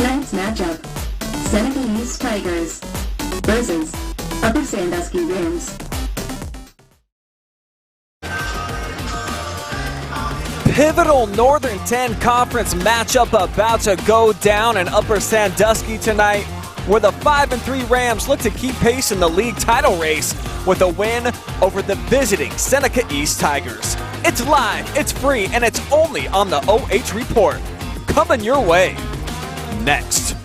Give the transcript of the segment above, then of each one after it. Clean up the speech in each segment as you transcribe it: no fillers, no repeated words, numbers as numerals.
Tonight's matchup, Seneca East Tigers versus Upper Sandusky Rams. Pivotal Northern 10 Conference matchup about to go down in Upper Sandusky tonight, where the 5-3 Rams look to keep pace in the league title race with a win over the visiting Seneca East Tigers. It's live, it's free, and it's only on the OH Report. Coming your way next.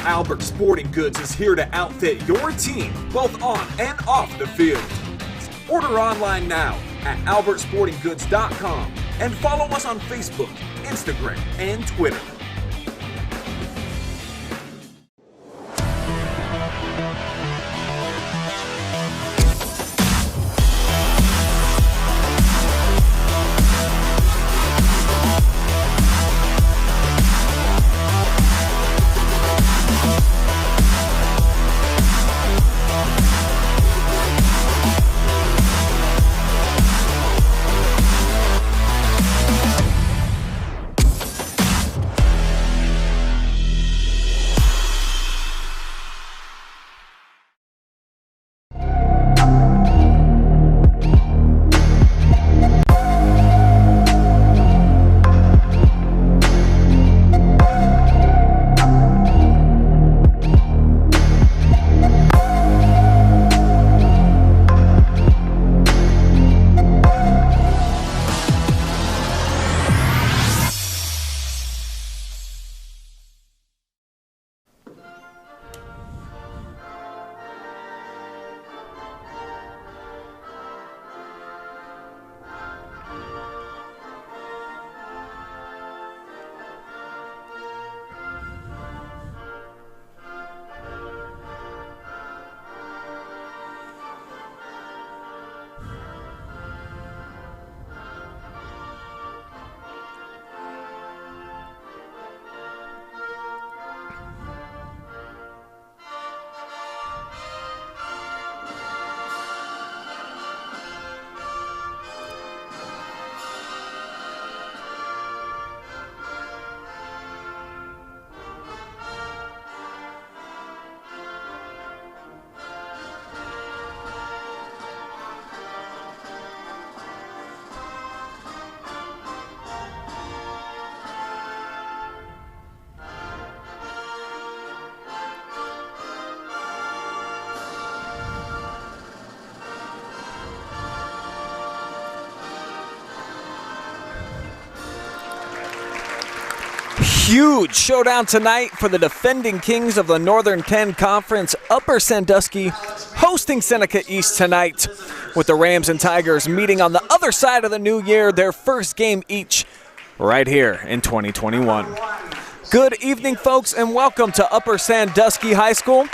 Albert Sporting Goods is here to outfit your team, both on and off the field. Order online now at albertsportinggoods.com and follow us on Facebook, Instagram, and Twitter. Huge showdown tonight for the defending kings of the Northern 10 Conference. Upper Sandusky hosting Seneca East tonight, with the Rams and Tigers meeting on the other side of the new year, their first game each right here in 2021. Good evening, folks, and welcome to Upper Sandusky High School.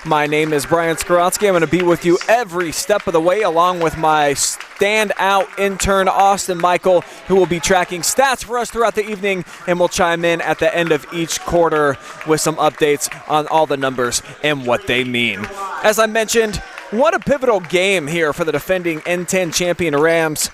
My name is Brian Skorotsky. I'm going to be with you every step of the way, along with my standout intern, Austin Michael, who will be tracking stats for us throughout the evening and will chime in at the end of each quarter with some updates on all the numbers and what they mean. As I mentioned, what a pivotal game here for the defending N10 champion Rams.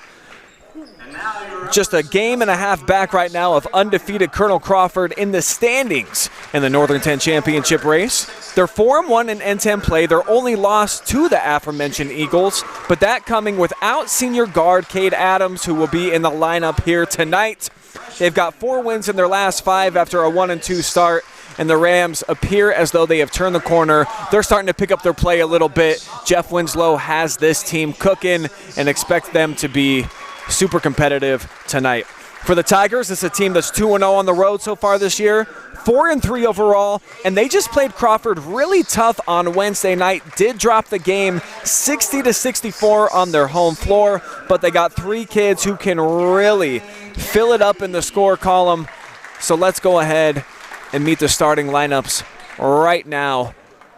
Just a game and a half back right now of undefeated Colonel Crawford in the standings in the Northern 10 championship race. They're 4-1 in N10 play. Their only loss to the aforementioned Eagles, but that coming without senior guard Cade Adams, who will be in the lineup here tonight. They've got 4 wins in their last 5 after a 1-2 start, and the Rams appear as though they have turned the corner. They're starting to pick up their play a little bit. Jeff Winslow has this team cooking and expects them to be super competitive tonight. For the Tigers, it's a team that's 2-0 on the road so far this year, 4-3 overall, and they just played Crawford really tough on Wednesday night. Did drop the game 60-64 on their home floor, but they got 3 kids who can really fill it up in the score column. So let's go ahead and meet the starting lineups right now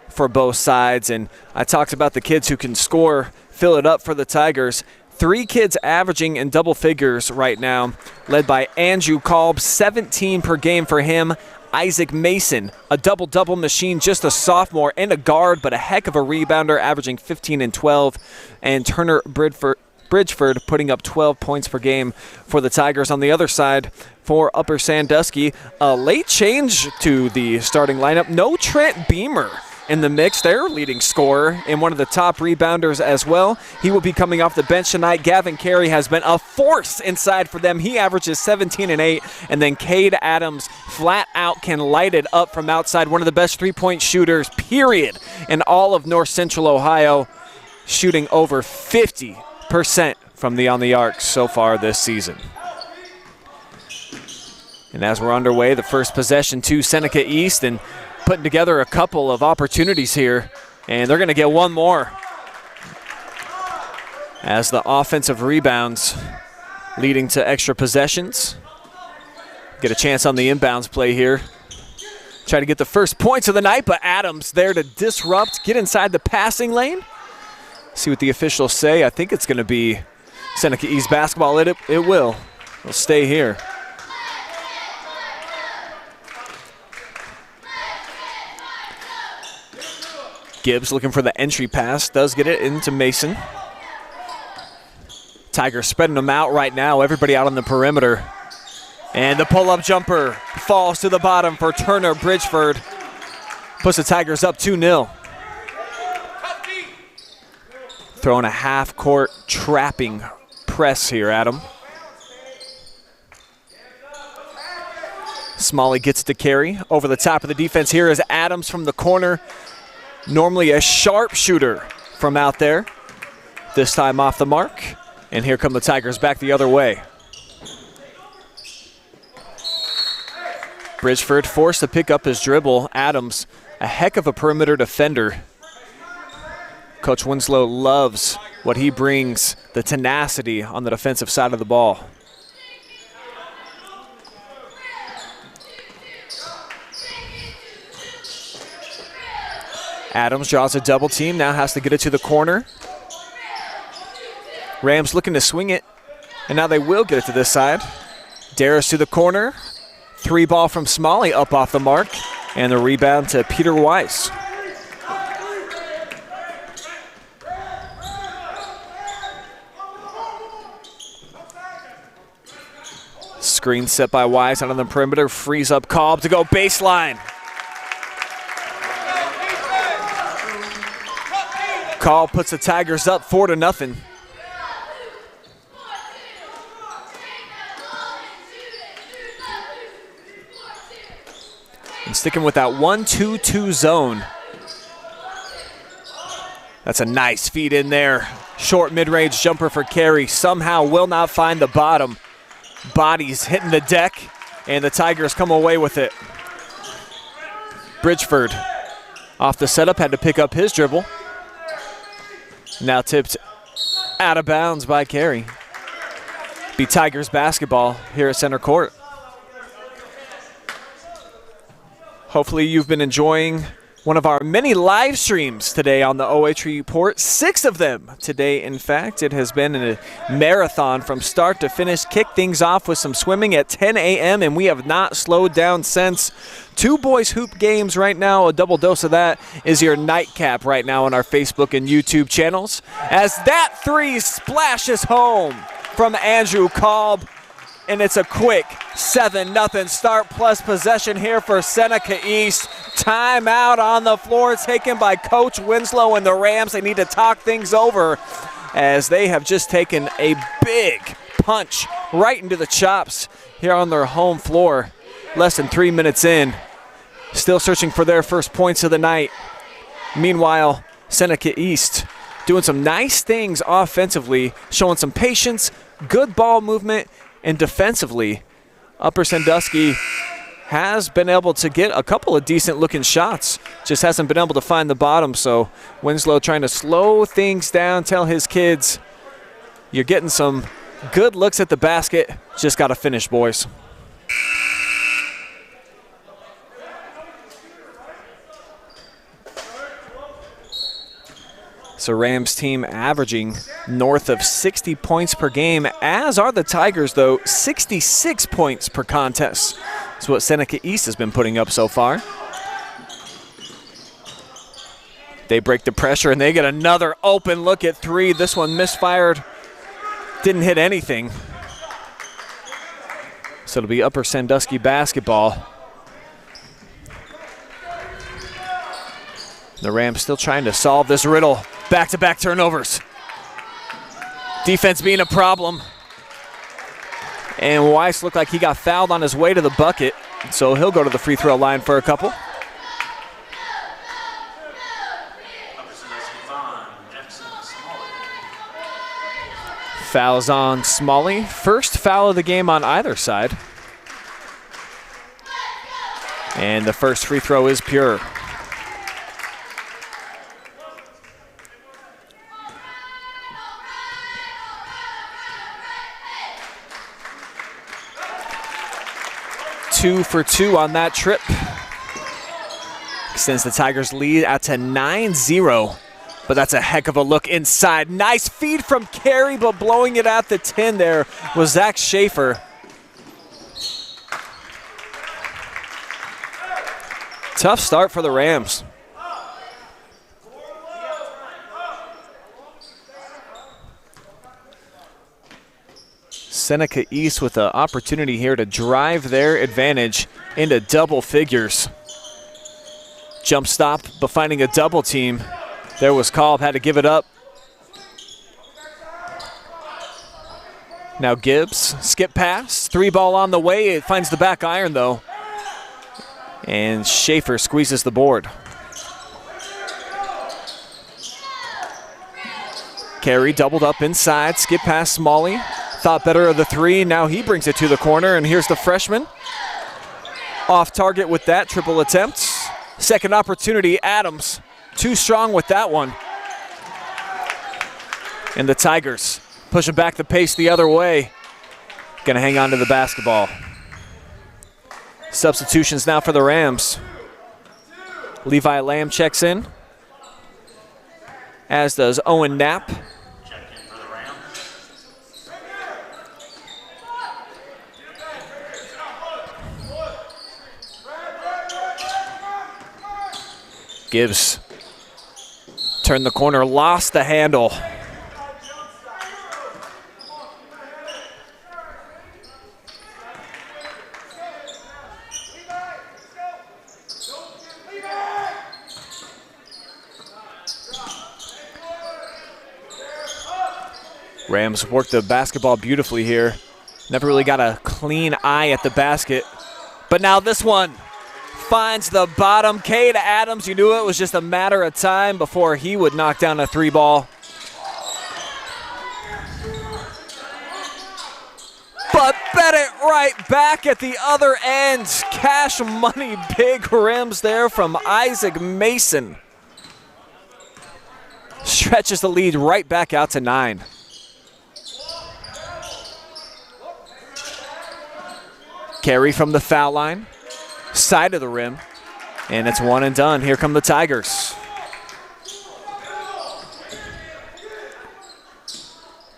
for both sides. And I talked about the kids who can score, fill it up for the Tigers. 3 kids averaging in double figures right now, led by Andrew Kolb, 17 per game for him. Isaac Mason, a double-double machine, just a sophomore and a guard, but a heck of a rebounder, averaging 15 and 12. And Turner Bridgeford putting up 12 points per game for the Tigers. On the other side, for Upper Sandusky, a late change to the starting lineup. No Trent Beamer in the mix, their leading scorer and one of the top rebounders as well. He will be coming off the bench tonight. Gavin Carey has been a force inside for them. He averages 17 and 8. And then Cade Adams flat out can light it up from outside. One of the best three-point shooters, period, in all of North Central Ohio, shooting over 50% from on the arc so far this season. And as we're underway, the first possession to Seneca East, and putting together a couple of opportunities here, and they're going to get one more as the offensive rebounds leading to extra possessions. Get a chance on the inbounds play here. Try to get the first points of the night, but Adams there to disrupt, get inside the passing lane. See what the officials say. I think it's going to be Seneca East basketball. It will. It'll stay here. Gibbs looking for the entry pass, does get it into Mason. Tigers spreading them out right now, everybody out on the perimeter. And the pull-up jumper falls to the bottom for Turner Bridgeford. Puts the Tigers up 2-0. Throwing a half-court trapping press here, Adam. Smalley gets to Carey. Over the top of the defense here is Adams from the corner. Normally a sharp shooter from out there. This time off the mark. And here come the Tigers back the other way. Bridgeford forced to pick up his dribble. Adams, a heck of a perimeter defender. Coach Winslow loves what he brings, the tenacity on the defensive side of the ball. Adams draws a double team, now has to get it to the corner. Rams looking to swing it, and now they will get it to this side. Darris to the corner. 3 ball from Smalley up off the mark, and the rebound to Peter Weiss. Screen set by Weiss out on the perimeter, frees up Kolb to go baseline. Kolb puts the Tigers up 4-0. And sticking with that 1-2-2 zone. That's a nice feed in there. Short mid-range jumper for Carey. Somehow will not find the bottom. Bodies hitting the deck, and the Tigers come away with it. Bridgeford off the setup, had to pick up his dribble. Now tipped out of bounds by Carey. Be Tigers basketball here at center court. Hopefully you've been enjoying one of our many live streams today on the OH Report. 6 of them today, in fact. It has been a marathon from start to finish. Kick things off with some swimming at 10 a.m., and we have not slowed down since. 2 boys hoop games right now. A double dose of that is your nightcap right now on our Facebook and YouTube channels. As that 3 splashes home from Andrew Kolb. And it's a quick 7-0 start plus possession here for Seneca East. Timeout on the floor taken by Coach Winslow and the Rams. They need to talk things over as they have just taken a big punch right into the chops here on their home floor. Less than 3 minutes in. Still searching for their first points of the night. Meanwhile, Seneca East doing some nice things offensively, showing some patience, good ball movement, and defensively, Upper Sandusky has been able to get a couple of decent-looking shots. Just hasn't been able to find the bottom, so Winslow trying to slow things down, tell his kids, you're getting some good looks at the basket. Just got to finish, boys. So Rams team averaging north of 60 points per game, as are the Tigers, though, 66 points per contest. That's what Seneca East has been putting up so far. They break the pressure, and they get another open look at three. This one misfired, didn't hit anything. So it'll be Upper Sandusky basketball. The Rams still trying to solve this riddle. Back-to-back turnovers. Defense being a problem. And Weiss looked like he got fouled on his way to the bucket, so he'll go to the free throw line for a couple. Fouls on Smalley. First foul of the game on either side. And the first free throw is pure. Two for two on that trip. Extends the Tigers' lead out to 9-0. But that's a heck of a look inside. Nice feed from Carey, but blowing it at the 10 there was Zach Schaefer. Tough start for the Rams. Seneca East with an opportunity here to drive their advantage into double figures. Jump stop, but finding a double team. There was called, had to give it up. Now Gibbs, skip pass, three ball on the way. It finds the back iron though. And Schaefer squeezes the board. Carey doubled up inside, skip pass Smalley. Thought better of the three, now he brings it to the corner, and here's the freshman. Off target with that triple attempt. Second opportunity, Adams. Too strong with that one. And the Tigers pushing back the pace the other way. Gonna hang on to the basketball. Substitutions now for the Rams. Levi Lamb checks in, as does Owen Knapp. Gibbs turned the corner, lost the handle. Rams worked the basketball beautifully here. Never really got a clean eye at the basket. But now this one finds the bottom. Cade Adams, you knew it was just a matter of time before he would knock down a three ball. But bet it right back at the other end. Cash money, big rims there from Isaac Mason. Stretches the lead right back out to 9. Carey from the foul line, side of the rim, and it's one and done. Here come the Tigers.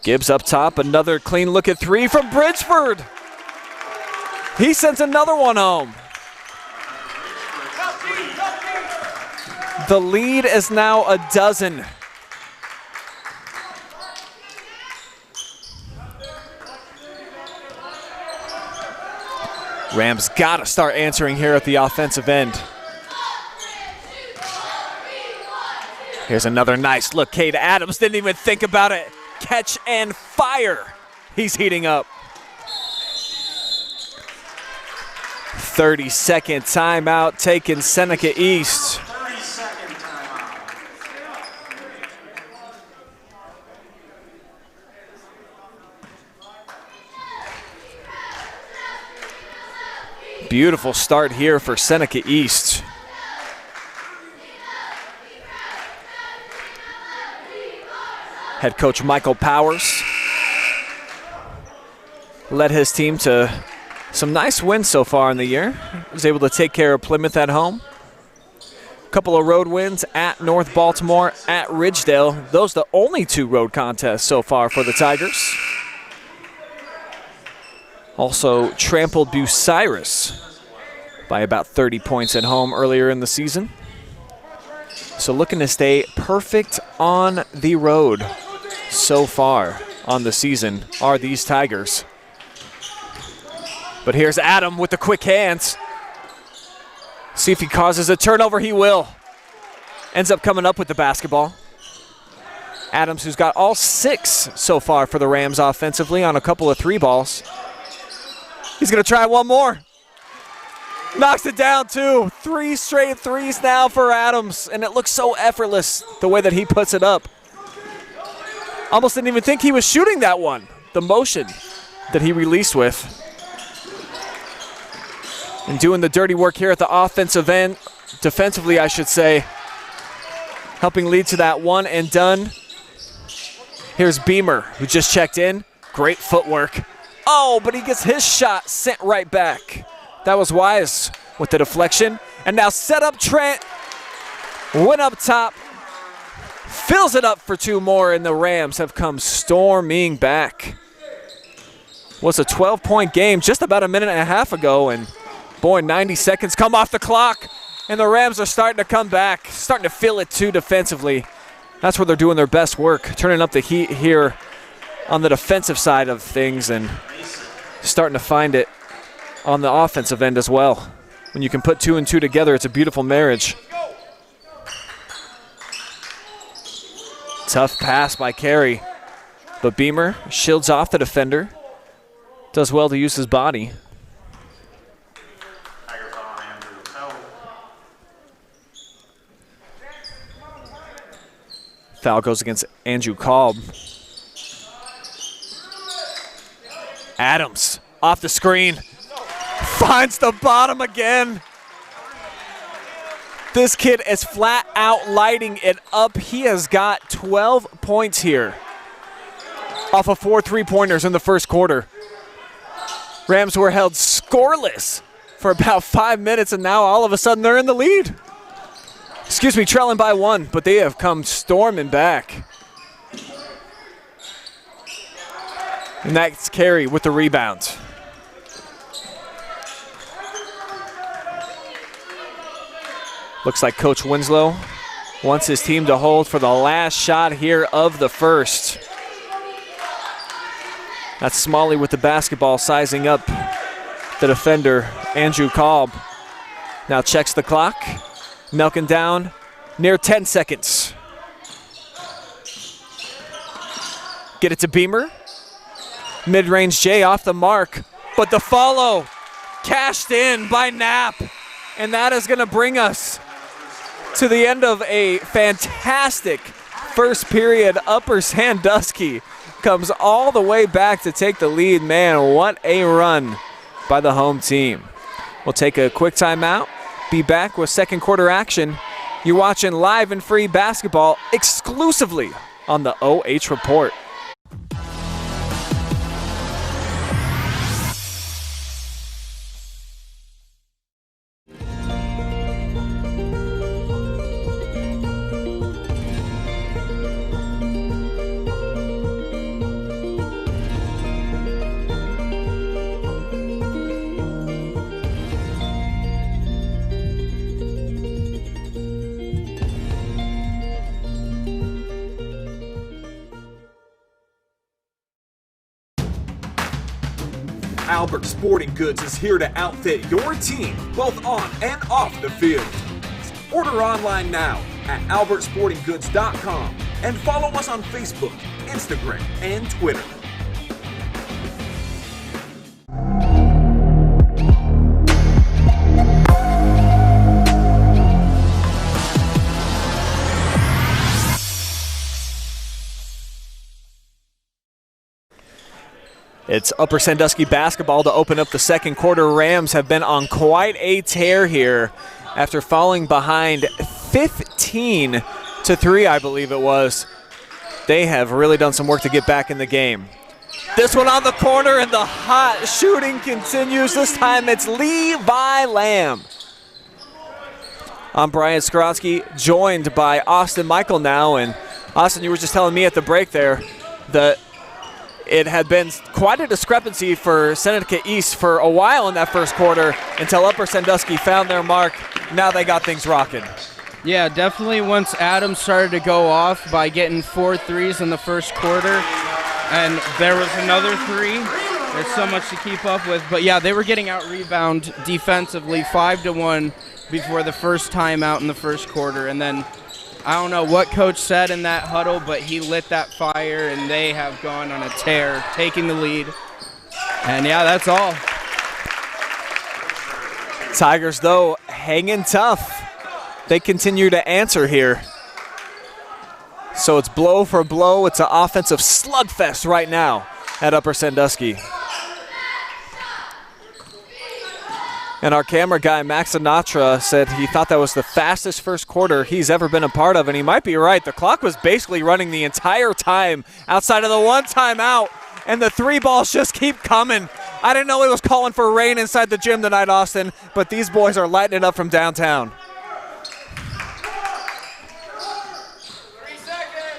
Gibbs up top, another clean look at three from Bridgeford. He sends another one home. The lead is now a dozen. Rams got to start answering here at the offensive end. Here's another nice look. Cade Adams didn't even think about it. Catch and fire. He's heating up. 30-second timeout taken Seneca East. Beautiful start here for Seneca East. Head coach Michael Powers led his team to some nice wins so far in the year. He was able to take care of Plymouth at home. A couple of road wins at North Baltimore, at Ridgedale. Those are the only 2 road contests so far for the Tigers. Also trampled Bucyrus by about 30 points at home earlier in the season. So looking to stay perfect on the road so far on the season are these Tigers. But here's Adam with the quick hands. See if he causes a turnover. He will. Ends up coming up with the basketball. Adams, who's got all 6 so far for the Rams offensively on a couple of 3 balls. He's going to try one more. Knocks it down, too. 3 straight threes now for Adams, and it looks so effortless the way that he puts it up. Almost didn't even think he was shooting that one. The motion that he released with. And doing the dirty work here at the offensive end, defensively, I should say. Helping lead to that one and done. Here's Beamer, who just checked in. Great footwork. Oh, but he gets his shot sent right back. That was Wise with the deflection. And now set up Trent. Went up top. Fills it up for 2 more, and the Rams have come storming back. Was a 12-point game just about a minute and a half ago, and boy, 90 seconds come off the clock, and the Rams are starting to come back, starting to feel it too defensively. That's where they're doing their best work, turning up the heat here on the defensive side of things and starting to find it on the offensive end as well. When you can put 2 and 2 together, it's a beautiful marriage. Tough pass by Carey, but Beamer shields off the defender. Does well to use his body. Foul goes against Andrew Kolb. Adams off the screen. Finds the bottom again. This kid is flat out lighting it up. He has got 12 points here off of 4 3-pointers in the first quarter. Rams were held scoreless for about 5 minutes, and now all of a sudden they're in the lead. Excuse me, trailing by 1, but they have come storming back. And that's Carey with the rebound. Looks like Coach Winslow wants his team to hold for the last shot here of the first. That's Smalley with the basketball, sizing up the defender, Andrew Kolb. Now checks the clock, milking down near 10 seconds. Get it to Beamer. Mid-range J off the mark, but the follow cashed in by Knapp. And that is gonna bring us to the end of a fantastic first period. Upper Sandusky comes all the way back to take the lead. Man, what a run by the home team. We'll take a quick timeout, be back with second quarter action. You're watching live and free basketball exclusively on the OH Report. Albert Sporting Goods is here to outfit your team, both on and off the field. Order online now at albertsportinggoods.com and follow us on Facebook, Instagram, and Twitter. It's Upper Sandusky basketball to open up the second quarter. Rams have been on quite a tear here after falling behind 15-3, I believe it was. They have really done some work to get back in the game. This one on the corner, and the hot shooting continues. This time it's Levi Lamb. I'm Brian Skoronsky, joined by Austin Michael now. And Austin, you were just telling me at the break there that it had been quite a discrepancy for Seneca East for a while in that first quarter until Upper Sandusky found their mark. Now they got things rocking. Yeah, definitely once Adams started to go off by getting 4 threes in the first quarter, and there was another 3. There's so much to keep up with. But, yeah, they were getting out-rebound defensively 5-1 before the first timeout in the first quarter. And then I don't know what coach said in that huddle, but he lit that fire, and they have gone on a tear, taking the lead. And, yeah, that's all. Tigers, though, hanging tough. They continue to answer here. So it's blow for blow. It's an offensive slugfest right now at Upper Sandusky. And our camera guy, Max Sinatra, said he thought that was the fastest first quarter he's ever been a part of, and he might be right. The clock was basically running the entire time outside of the one timeout, and the 3 balls just keep coming. I didn't know it was calling for rain inside the gym tonight, Austin, but these boys are lighting it up from downtown.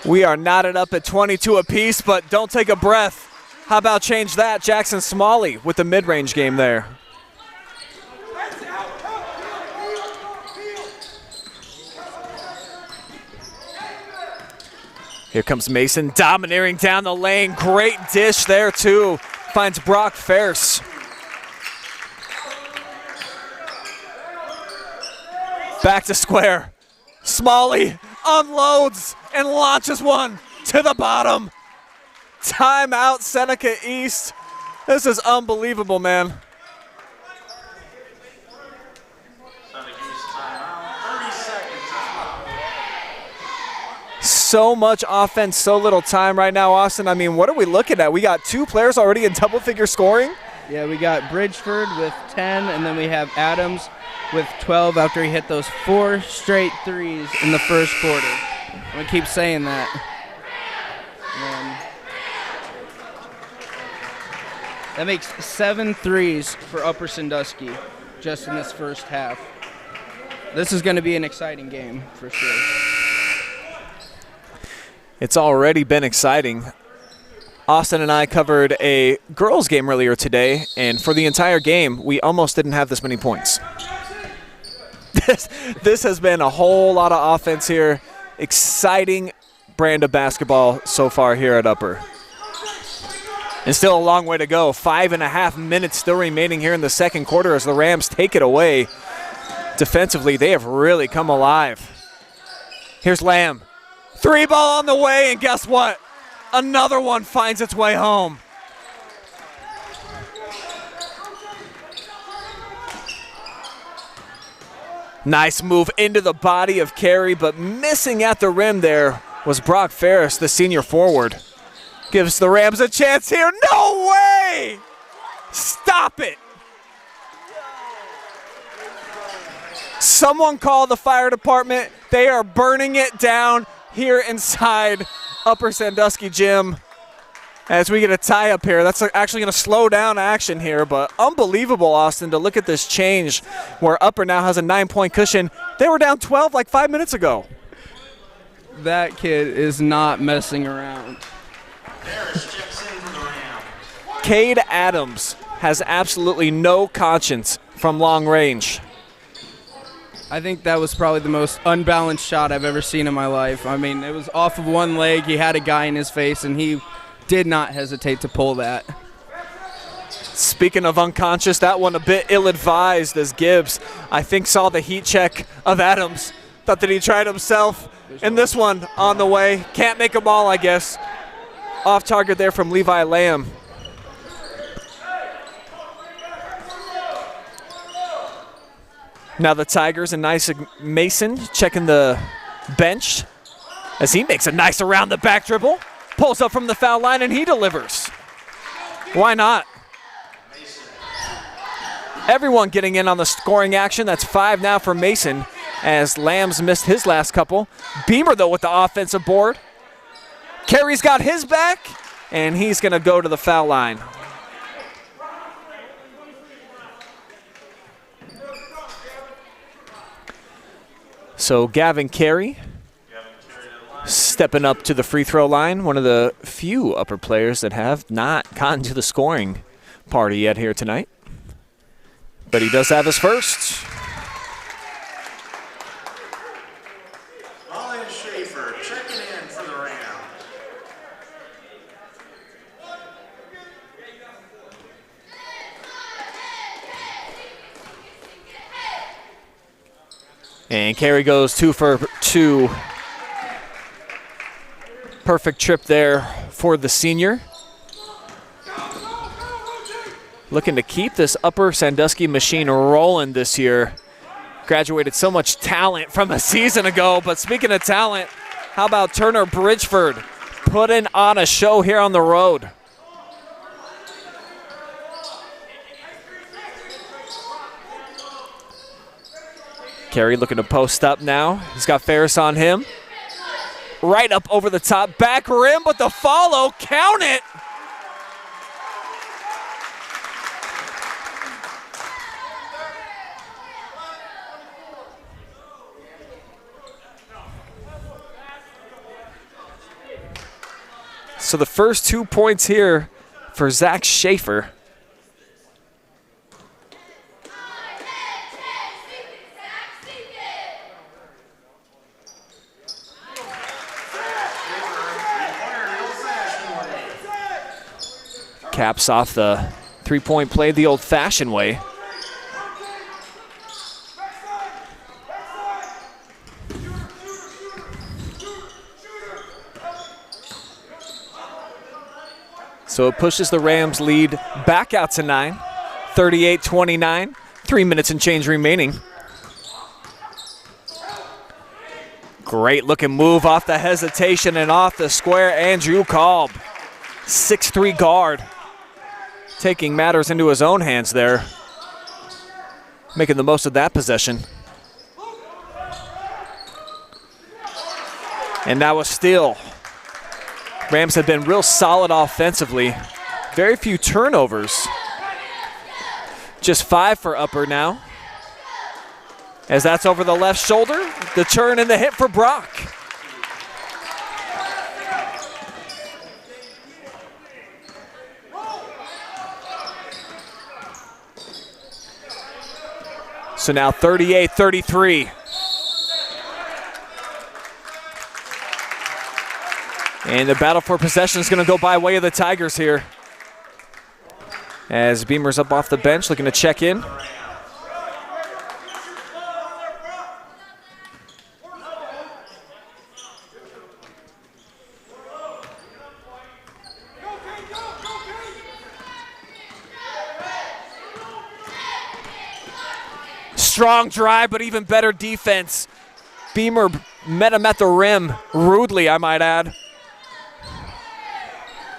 We are knotted up at 22 apiece, but don't take a breath. How about change that? Jackson Smalley with the mid-range game there. Here comes Mason domineering down the lane. Great dish there, too. Finds Brock Ferris. Back to square. Smalley unloads and launches one to the bottom. Timeout, Seneca East. This is unbelievable, man. So much offense, so little time right now, Austin. I mean, what are we looking at? We got 2 players already in double-figure scoring. Yeah, we got Bridgeford with 10, and then we have Adams with 12 after he hit those 4 straight threes in the first quarter. I'm going to keep saying that. That makes 7 threes for Upper Sandusky just in this first half. This is going to be an exciting game for sure. It's already been exciting. Austin and I covered a girls' game earlier today, and for the entire game, we almost didn't have this many points. This has been a whole lot of offense here. Exciting brand of basketball so far here at Upper. And still a long way to go. 5.5 minutes still remaining here in the second quarter as the Rams take it away. Defensively, they have really come alive. Here's Lamb. 3 ball on the way, and guess what? Another one finds its way home. Nice move into the body of Carey, but missing at the rim there was Brock Ferris, the senior forward. Gives the Rams a chance here. No way! Stop it! Someone call the fire department. They are burning it down here inside Upper Sandusky Gym as we get a tie up here. That's actually going to slow down action here, but unbelievable, Austin, to look at this change where Upper now has a 9-point cushion. They were down 12 like 5 minutes ago. That kid is not messing around. Cade Adams has absolutely no conscience from long range. I think that was probably the most unbalanced shot I've ever seen in my life. I mean, it was off of one leg. He had a guy in his face, and he did not hesitate to pull that. Speaking of unconscious, that one a bit ill-advised as Gibbs, I think, saw the heat check of Adams. Thought that he tried himself. And this one on the way. Can't make them all, I guess. Off target there from Levi Lamb. Now the Tigers and Mason checking the bench as he makes a nice around the back dribble. Pulls up from the foul line and he delivers. Why not? Everyone getting in on the scoring action. That's 5 now for Mason as Lambs missed his last couple. Beamer, though, with the offensive board. Carey's got his back, and he's going to go to the foul line. So Gavin Carey stepping up to the free throw line, one of the few Upper players that have not gotten to the scoring party yet here tonight. But he does have his first. Ollie Schaefer checking in for the Rams. And Carey goes 2 for 2. Perfect trip there for the senior. Looking to keep this Upper Sandusky machine rolling this year. Graduated so much talent from a season ago, but speaking of talent, how about Turner Bridgeford putting on a show here on the road? Carey looking to post up now. He's got Ferris on him. Right up over the top, back rim, but the follow, count it! So the first 2 points here for Zach Schaefer. Caps off the three-point play the old-fashioned way. So it pushes the Rams lead back out to 9, 38-29, 3 minutes and change remaining. Great looking move off the hesitation and off the square. Andrew Kolb, 6'3" guard, taking matters into his own hands there, making the most of that possession. And now a steal. Rams have been real solid offensively. Very few turnovers. Just 5 for Upper now. As that's over the left shoulder, the turn and the hit for Brock. So now 38-33. And the battle for possession is going to go by way of the Tigers here. As Beamer's up off the bench looking to check in. Strong drive, but even better defense. Beamer met him at the rim, rudely, I might add.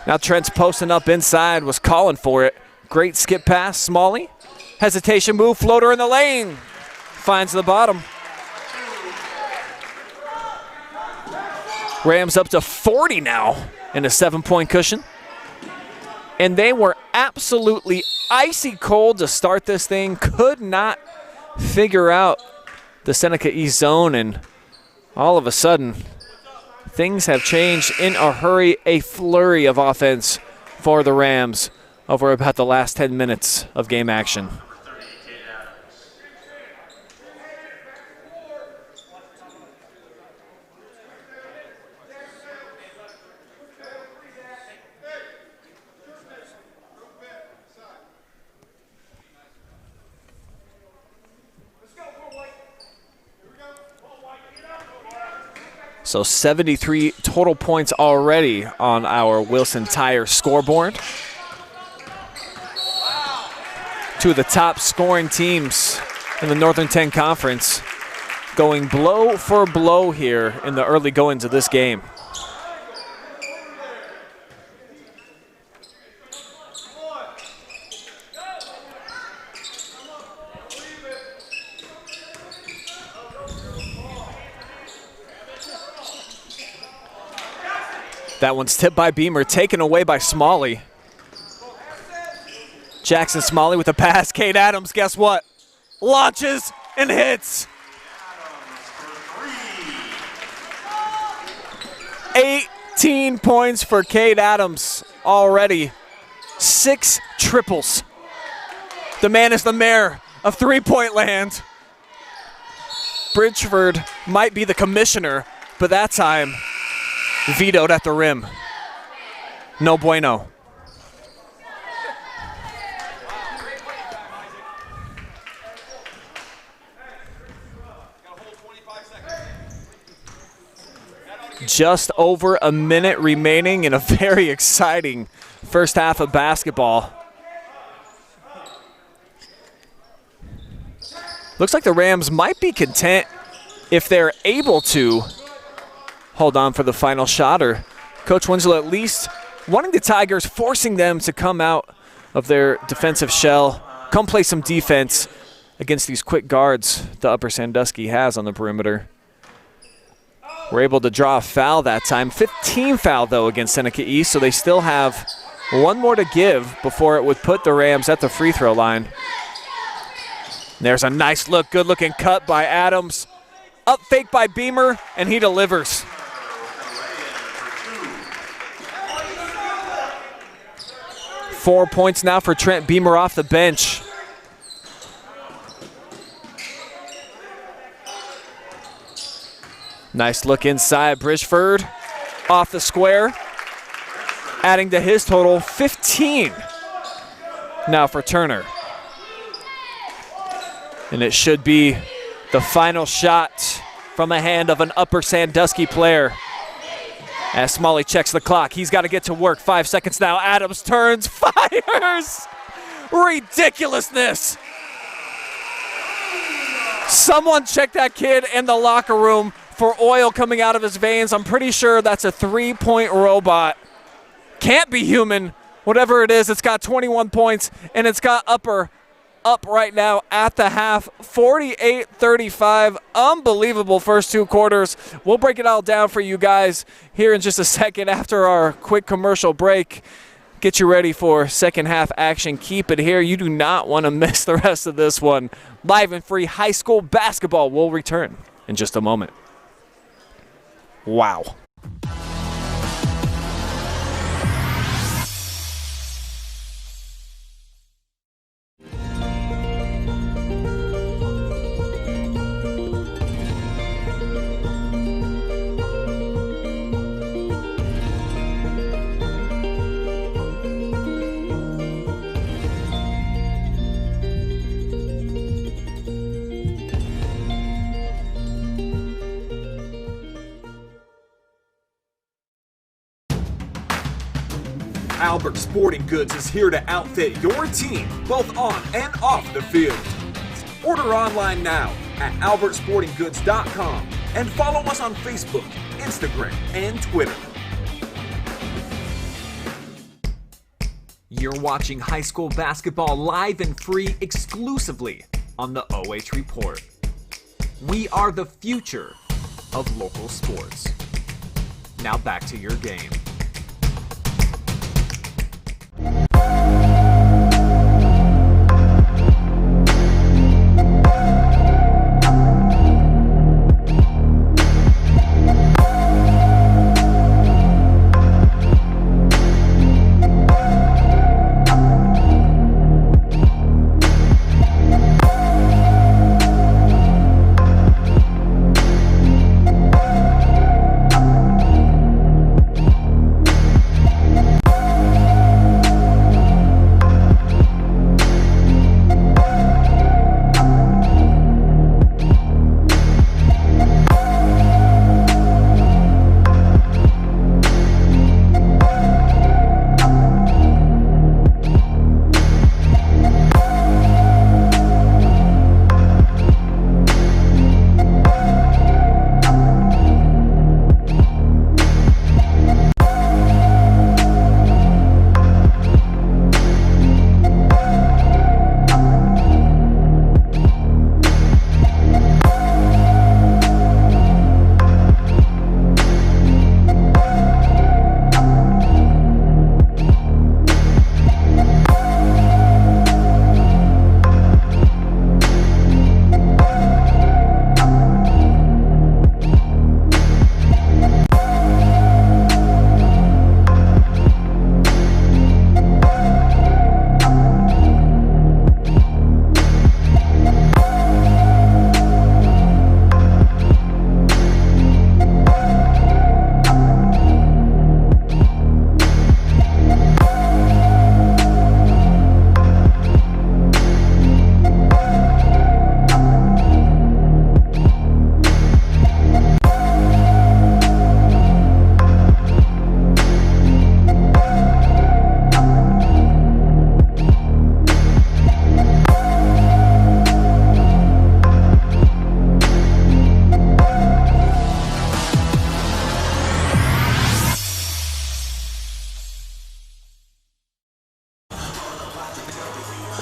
Now Trent's posting up inside, was calling for it. Great skip pass, Smalley. Hesitation move, floater in the lane. Finds the bottom. Rams up to 40 now in a 7-point cushion. And they were absolutely icy cold to start this thing. Could not figure out the Seneca East zone, and all of a sudden, things have changed in a hurry. A flurry of offense for the Rams over about the last 10 minutes of game action. So 73 total points already on our Wilson Tire scoreboard. Two of the top scoring teams in the Northern 10 Conference going blow for blow here in the early goings of this game. That one's tipped by Beamer, taken away by Smalley. Jackson Smalley with the pass. Cade Adams, guess what? Launches and hits. 18 points for Cade Adams already. 6 triples. The man is the mayor of three-point land. Bridgeford might be the commissioner, but that time vetoed at the rim. No bueno. Just over a minute remaining in a very exciting first half of basketball. Looks like the Rams might be content if they're able to hold on for the final shot, or Coach Winslow at least wanting the Tigers, forcing them to come out of their defensive shell, come play some defense against these quick guards the Upper Sandusky has on the perimeter. We're able to draw a foul that time. 15 foul, though, against Seneca East, so they still have one more to give before it would put the Rams at the free throw line. There's a nice look, good-looking cut by Adams. Up fake by Beamer, and he delivers. Four points now for Trent Beamer off the bench. Nice look inside. Bridgeford off the square, adding to his total 15 now for Turner. And it should be the final shot from the hand of an Upper Sandusky player. As Smalley checks the clock, he's got to get to work. 5 seconds now. Adams turns, fires. Ridiculousness. Someone check that kid in the locker room for oil coming out of his veins. I'm pretty sure that's a three-point robot. Can't be human. Whatever it is, it's got 21 points, and it's got Upper up right now at the half, 48-35. Unbelievable first two quarters. We'll break it all down for you guys here in just a second after our quick commercial break. Get you ready for second half action. Keep it here. You do not want to miss the rest of this one. Live and free high school basketball will return in just a moment. Wow. Albert Sporting Goods is here to outfit your team, both on and off the field. Order online now at albertsportinggoods.com and follow us on Facebook, Instagram, and Twitter. You're watching high school basketball live and free exclusively on the OH Report. We are the future of local sports. Now back to your game.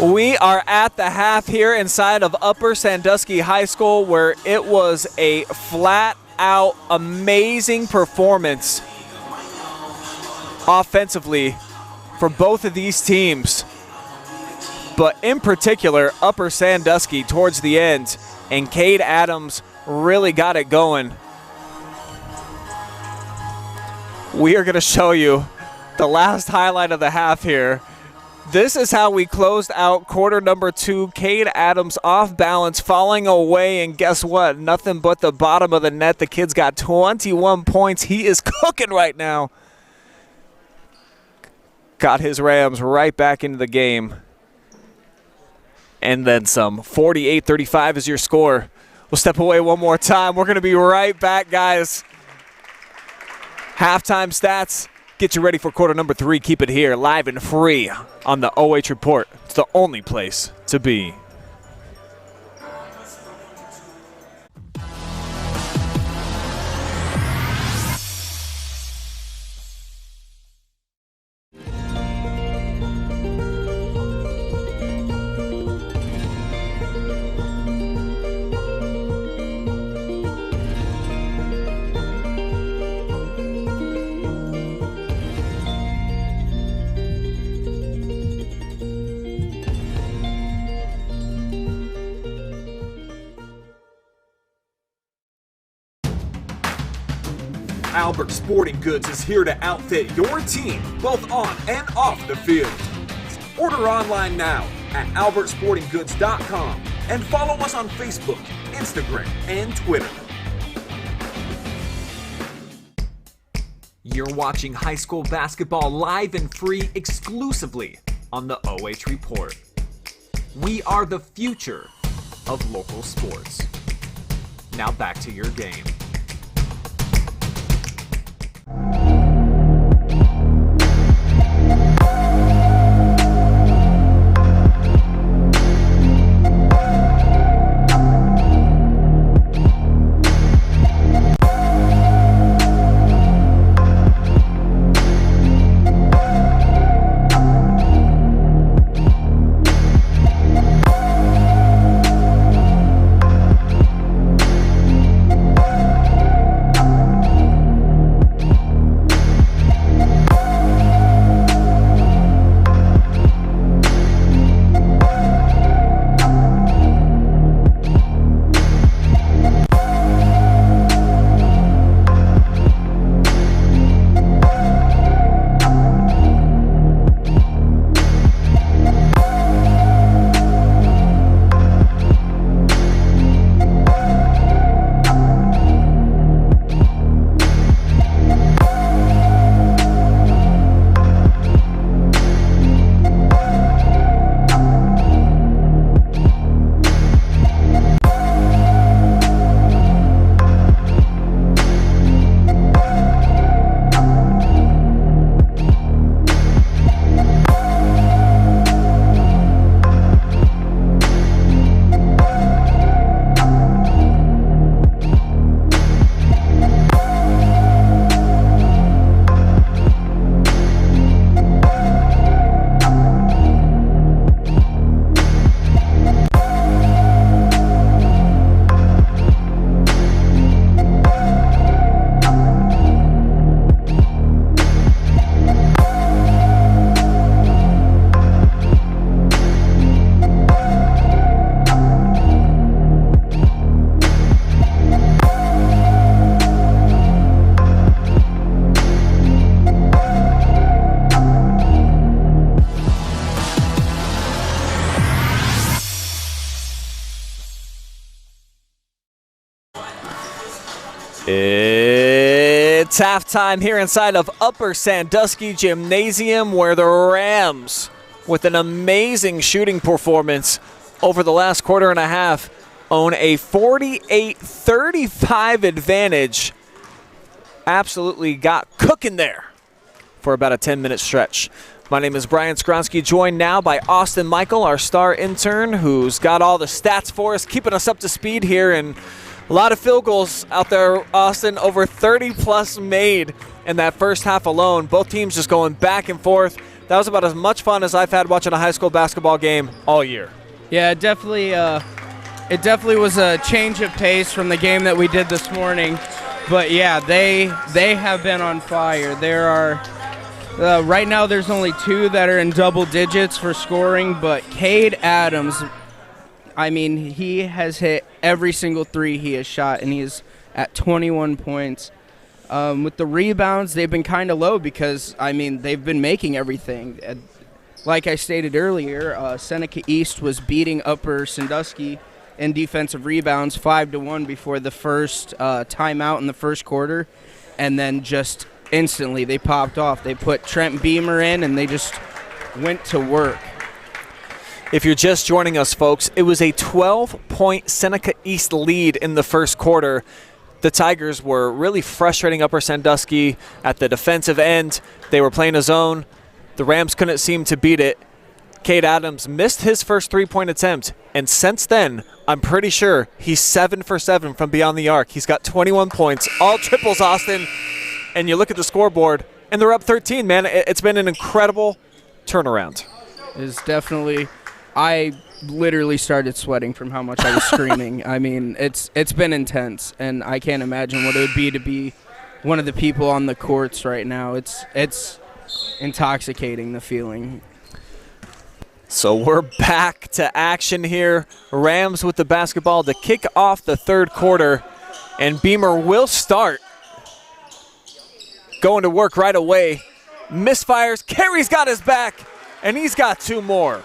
We are at the half here inside of Upper Sandusky High School, where it was a flat-out amazing performance offensively for both of these teams. But in particular, Upper Sandusky towards the end, and Cade Adams really got it going. We are going to show you the last highlight of the half here. This is how we closed out quarter number 2. Cade Adams off balance, falling away, and guess what? Nothing but the bottom of the net. The kid's got 21 points. He is cooking right now. Got his Rams right back into the game. And then some. 48-35 is your score. We'll step away one more time. We're going to be right back, guys. Halftime stats. Get you ready for quarter number 3. Keep it here, live and free on the OH Report. It's the only place to be. Albert Sporting Goods is here to outfit your team, both on and off the field. Order online now at albertsportinggoods.com and follow us on Facebook, Instagram, and Twitter. You're watching high school basketball live and free exclusively on the OH Report. We are the future of local sports. Now back to your game. It's halftime here inside of Upper Sandusky Gymnasium, where the Rams, with an amazing shooting performance over the last quarter and a half, own a 48-35 advantage. Absolutely got cooking there for about a 10-minute stretch. My name is Brian Skronsky, joined now by Austin Michael, our star intern, who's got all the stats for us, keeping us up to speed here. And a lot of field goals out there, Austin, over 30-plus made in that first half alone. Both teams just going back and forth. That was about as much fun as I've had watching a high school basketball game all year. Yeah, it definitely was a change of pace from the game that we did this morning. But yeah, they have been on fire. There are right now there's only 2 that are in double digits for scoring, but Cade Adams, I mean, he has hit every single 3 he has shot, and he is at 21 points. With the rebounds, they've been kind of low because, I mean, they've been making everything. Like I stated earlier, Seneca East was beating Upper Sandusky in defensive rebounds 5-1 before the first timeout in the first quarter, and then just instantly they popped off. They put Trent Beamer in, and they just went to work. If you're just joining us, folks, it was a 12-point Seneca East lead in the first quarter. The Tigers were really frustrating Upper Sandusky at the defensive end. They were playing a zone. The Rams couldn't seem to beat it. Cade Adams missed his first 3-point attempt, and since then, I'm pretty sure he's 7 for 7 from beyond the arc. He's got 21 points, all triples, Austin. And you look at the scoreboard, and they're up 13, man. It's been an incredible turnaround. It's definitely, I literally started sweating from how much I was screaming. I mean, it's been intense, and I can't imagine what it would be to be one of the people on the courts right now. It's intoxicating, the feeling. So we're back to action here. Rams with the basketball to kick off the third quarter, and Beamer will start. Going to work right away. Misfires. Carey's got his back, and he's got 2 more.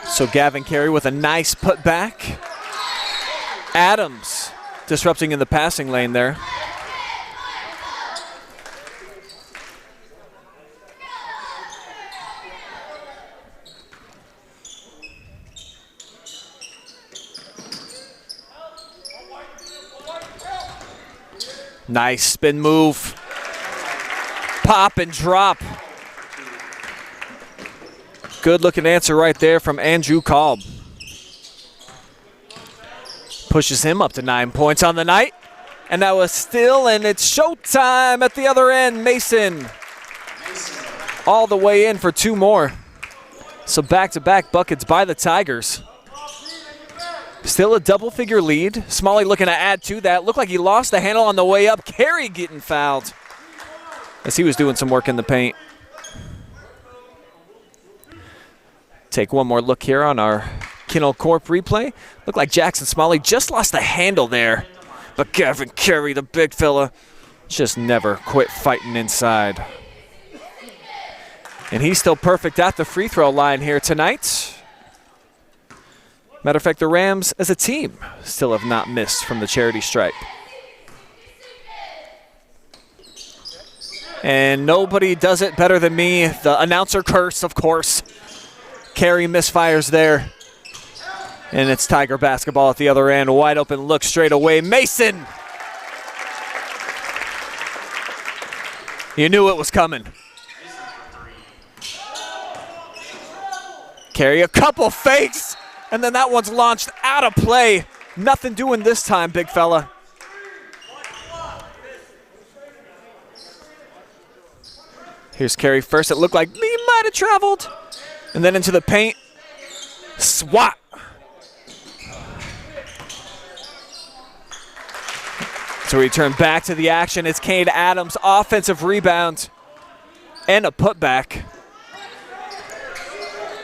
So Gavin Carey with a nice putback. Adams disrupting in the passing lane there. Nice spin move. Pop and drop. Good looking answer right there from Andrew Kolb. Pushes him up to 9 points on the night. And that was still, and it's showtime at the other end. Mason all the way in for 2 more. So back-to-back buckets by the Tigers. Still a double-figure lead. Smalley looking to add to that. Looked like he lost the handle on the way up. Carey getting fouled as he was doing some work in the paint. Take one more look here on our Kimmel Corp replay. Looked like Jackson Smalley just lost the handle there. But Gavin Carey, the big fella, just never quit fighting inside. And he's still perfect at the free throw line here tonight. Matter of fact, the Rams as a team still have not missed from the charity stripe. And nobody does it better than me. The announcer curse, of course. Carey misfires there. And it's Tiger basketball at the other end. Wide open look straight away. Mason! You knew it was coming. Carey, a couple fakes, and then that one's launched out of play. Nothing doing this time, big fella. Here's Carey first. It looked like he might have traveled. And then into the paint. Swat. So we turn back to the action. It's Cade Adams, offensive rebound and a putback.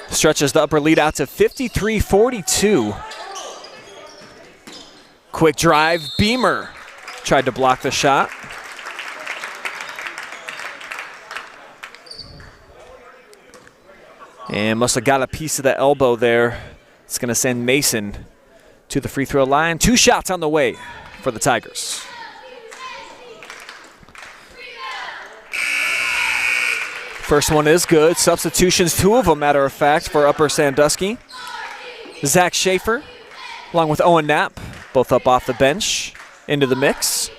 Stretches the upper lead out to 53-42. Quick drive. Beamer tried to block the shot. And must have got a piece of the elbow there. It's going to send Mason to the free throw line. 2 shots on the way for the Tigers. First one is good. Substitutions, 2 of them, matter of fact, for Upper Sandusky. Zach Schaefer, along with Owen Knapp, both up off the bench into the mix.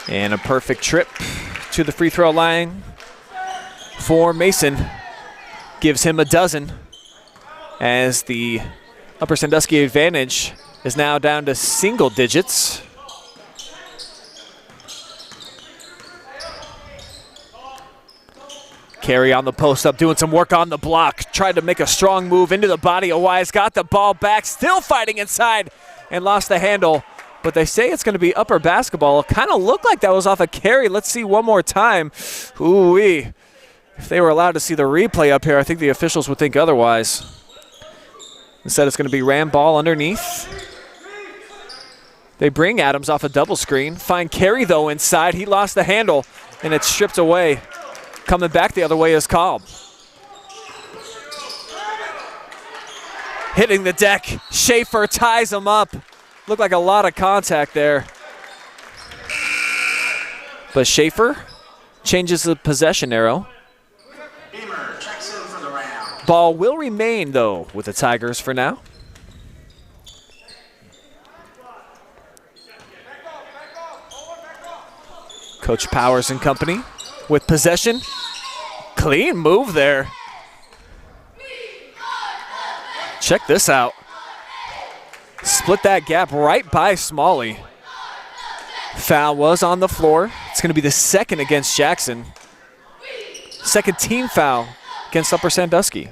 And a perfect trip to the free throw line for Mason. Gives him a dozen. as the Upper Sandusky advantage is now down to single digits. Carey on the post up, doing some work on the block. Tried to make a strong move into the body of Wise. Got the ball back, still fighting inside, and lost the handle. But they say it's going to be Upper basketball. Kind of looked like that was off of Carey. Let's see one more time. Ooh-wee. If they were allowed to see the replay up here, I think the officials would think otherwise. Instead, it's going to be Ram ball underneath. They bring Adams off a double screen. Find Carey, though, inside. He lost the handle, and it's stripped away. Coming back the other way is Cobb. Hitting the deck. Schaefer ties him up. Looked like a lot of contact there. But Schaefer changes the possession arrow. Beamer checks in for the Rams. Ball will remain, though, with the Tigers for now. Coach Powers and company with possession. Clean move there. Check this out. Split that gap right by Smalley. Foul was on the floor. It's going to be the second against Jackson. Second team foul against Upper Sandusky.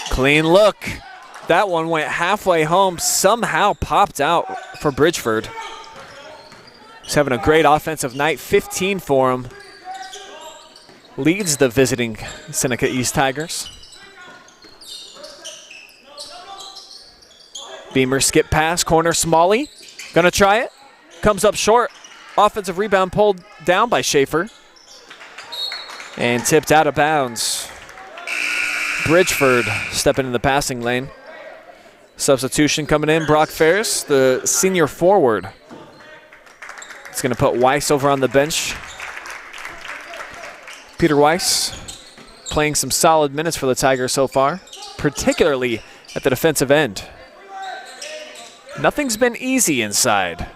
Clean look. That one went halfway home, somehow popped out for Bridgeford. He's having a great offensive night, 15 for him. Leads the visiting Seneca East Tigers. Beamer skip pass, corner Smalley. Gonna try it. Comes up short. Offensive rebound pulled down by Schaefer. And tipped out of bounds. Bridgeford stepping in the passing lane. Substitution coming in, Brock Ferris, the senior forward. It's gonna put Weiss over on the bench. Peter Weiss playing some solid minutes for the Tigers so far, particularly at the defensive end. Nothing's been easy inside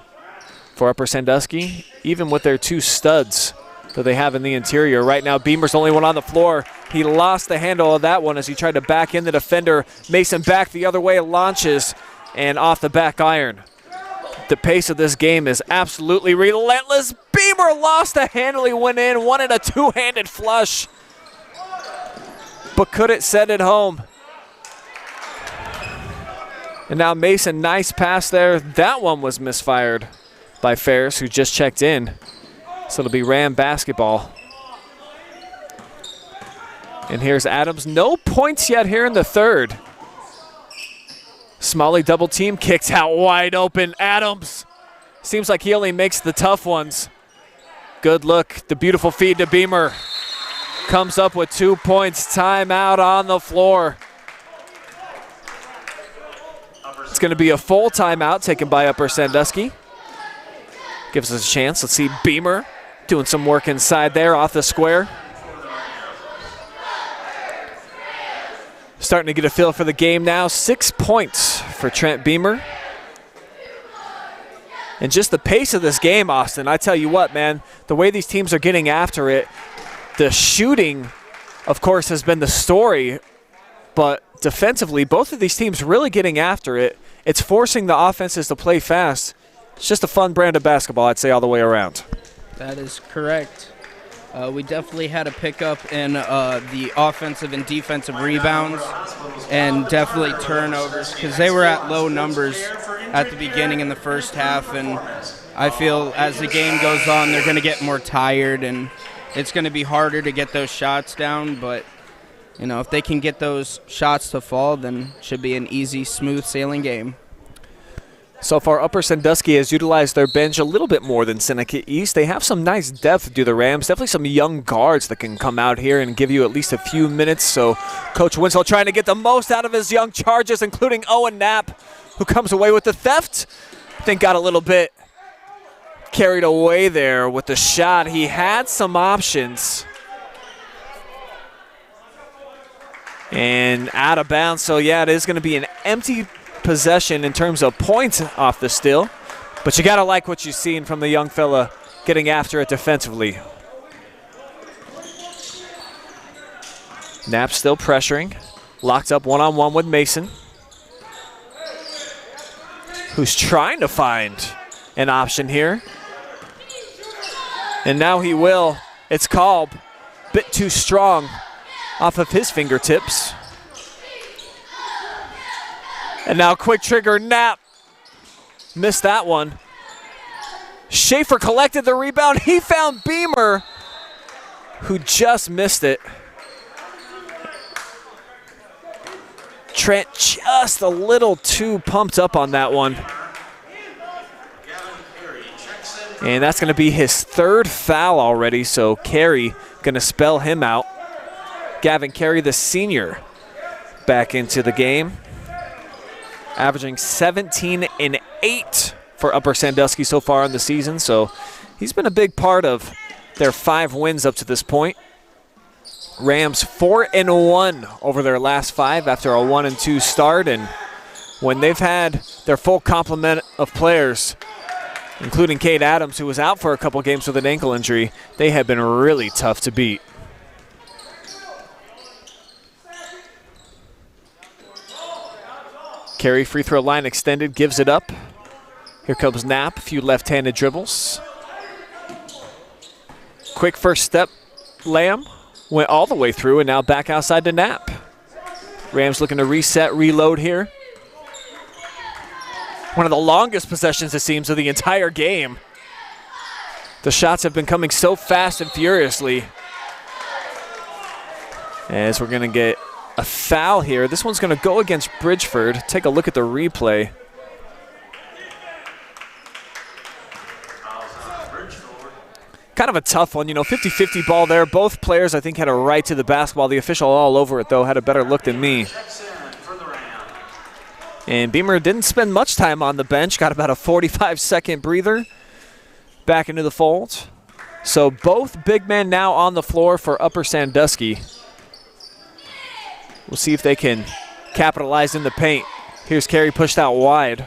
for Upper Sandusky, even with their two studs that they have in the interior. Right now, Beamer's the only one on the floor. He lost the handle of that one as he tried to back in the defender. Mason back the other way, launches, and off the back iron. The pace of this game is absolutely relentless. Beamer lost the handle. He went in, wanted a two-handed flush, but couldn't set it home. And now Mason, nice pass there. That one was misfired by Ferris, who just checked in. So it'll be Ram basketball. And here's Adams. No points yet here in the third. Smalley double team, kicked out wide open. Adams. Seems like he only makes the tough ones. Good look. The beautiful feed to Beamer. Comes up with 2 points. Timeout on the floor. It's going to be a full timeout taken by Upper Sandusky. Gives us a chance. Let's see Beamer doing some work inside there off the square. Starting to get a feel for the game now. 6 points for Trent Beamer. And just the pace of this game, Austin, I tell you what, man, the way these teams are getting after it, the shooting, of course, has been the story, but defensively, both of these teams really getting after it. It's forcing the offenses to play fast. It's just a fun brand of basketball, I'd say, all the way around. That is correct. We definitely had a pickup in the offensive and defensive rebounds and definitely turnovers because they were at low numbers at the beginning in the first half, and I feel as the game goes on, they're going to get more tired, and it's going to be harder to get those shots down, but you know, if they can get those shots to fall, then it should be an easy, smooth sailing game. So far, Upper Sandusky has utilized their bench a little bit more than Seneca East. They have some nice depth, do the Rams. Definitely some young guards that can come out here and give you at least a few minutes. So Coach Winslow trying to get the most out of his young charges, including Owen Knapp, who comes away with the theft. I think got a little bit carried away there with the shot. He had some options. And out of bounds. So, yeah, it is going to be an empty possession in terms of points off the steal. But you got to like what you've seen from the young fella getting after it defensively. Knapp still pressuring. Locked up one-on-one with Mason, who's trying to find an option here. And now he will. It's called. Bit too strong off of his fingertips. And now quick trigger, Knapp. Missed that one. Schaefer collected the rebound. He found Beamer, who just missed it. Trent just a little too pumped up on that one. And that's going to be his third foul already, so Carey going to spell him out. Gavin Carey, the senior, back into the game, averaging 17 and 8 for Upper Sandusky so far in the season, so he's been a big part of their 5 wins up to this point. Rams 4-1 over their last 5 after a 1-2 start, and when they've had their full complement of players, including Cade Adams, who was out for a couple games with an ankle injury, they have been really tough to beat. Carey, free throw line extended, gives it up. Here comes Knapp, a few left-handed dribbles. Quick first step, Lamb went all the way through and now back outside to Knapp. Rams looking to reset, reload here. One of the longest possessions, it seems, of the entire game. The shots have been coming so fast and furiously. As we're going to get a foul here. This one's going to go against Bridgeford. Take a look at the replay. Kind of a tough one, 50-50 ball there. Both players, I think, had a right to the basketball. The official all over it, though, had a better look than me. And Beamer didn't spend much time on the bench. Got about a 45-second breather back into the fold. So both big men now on the floor for Upper Sandusky. We'll see if they can capitalize in the paint. Here's Carey pushed out wide.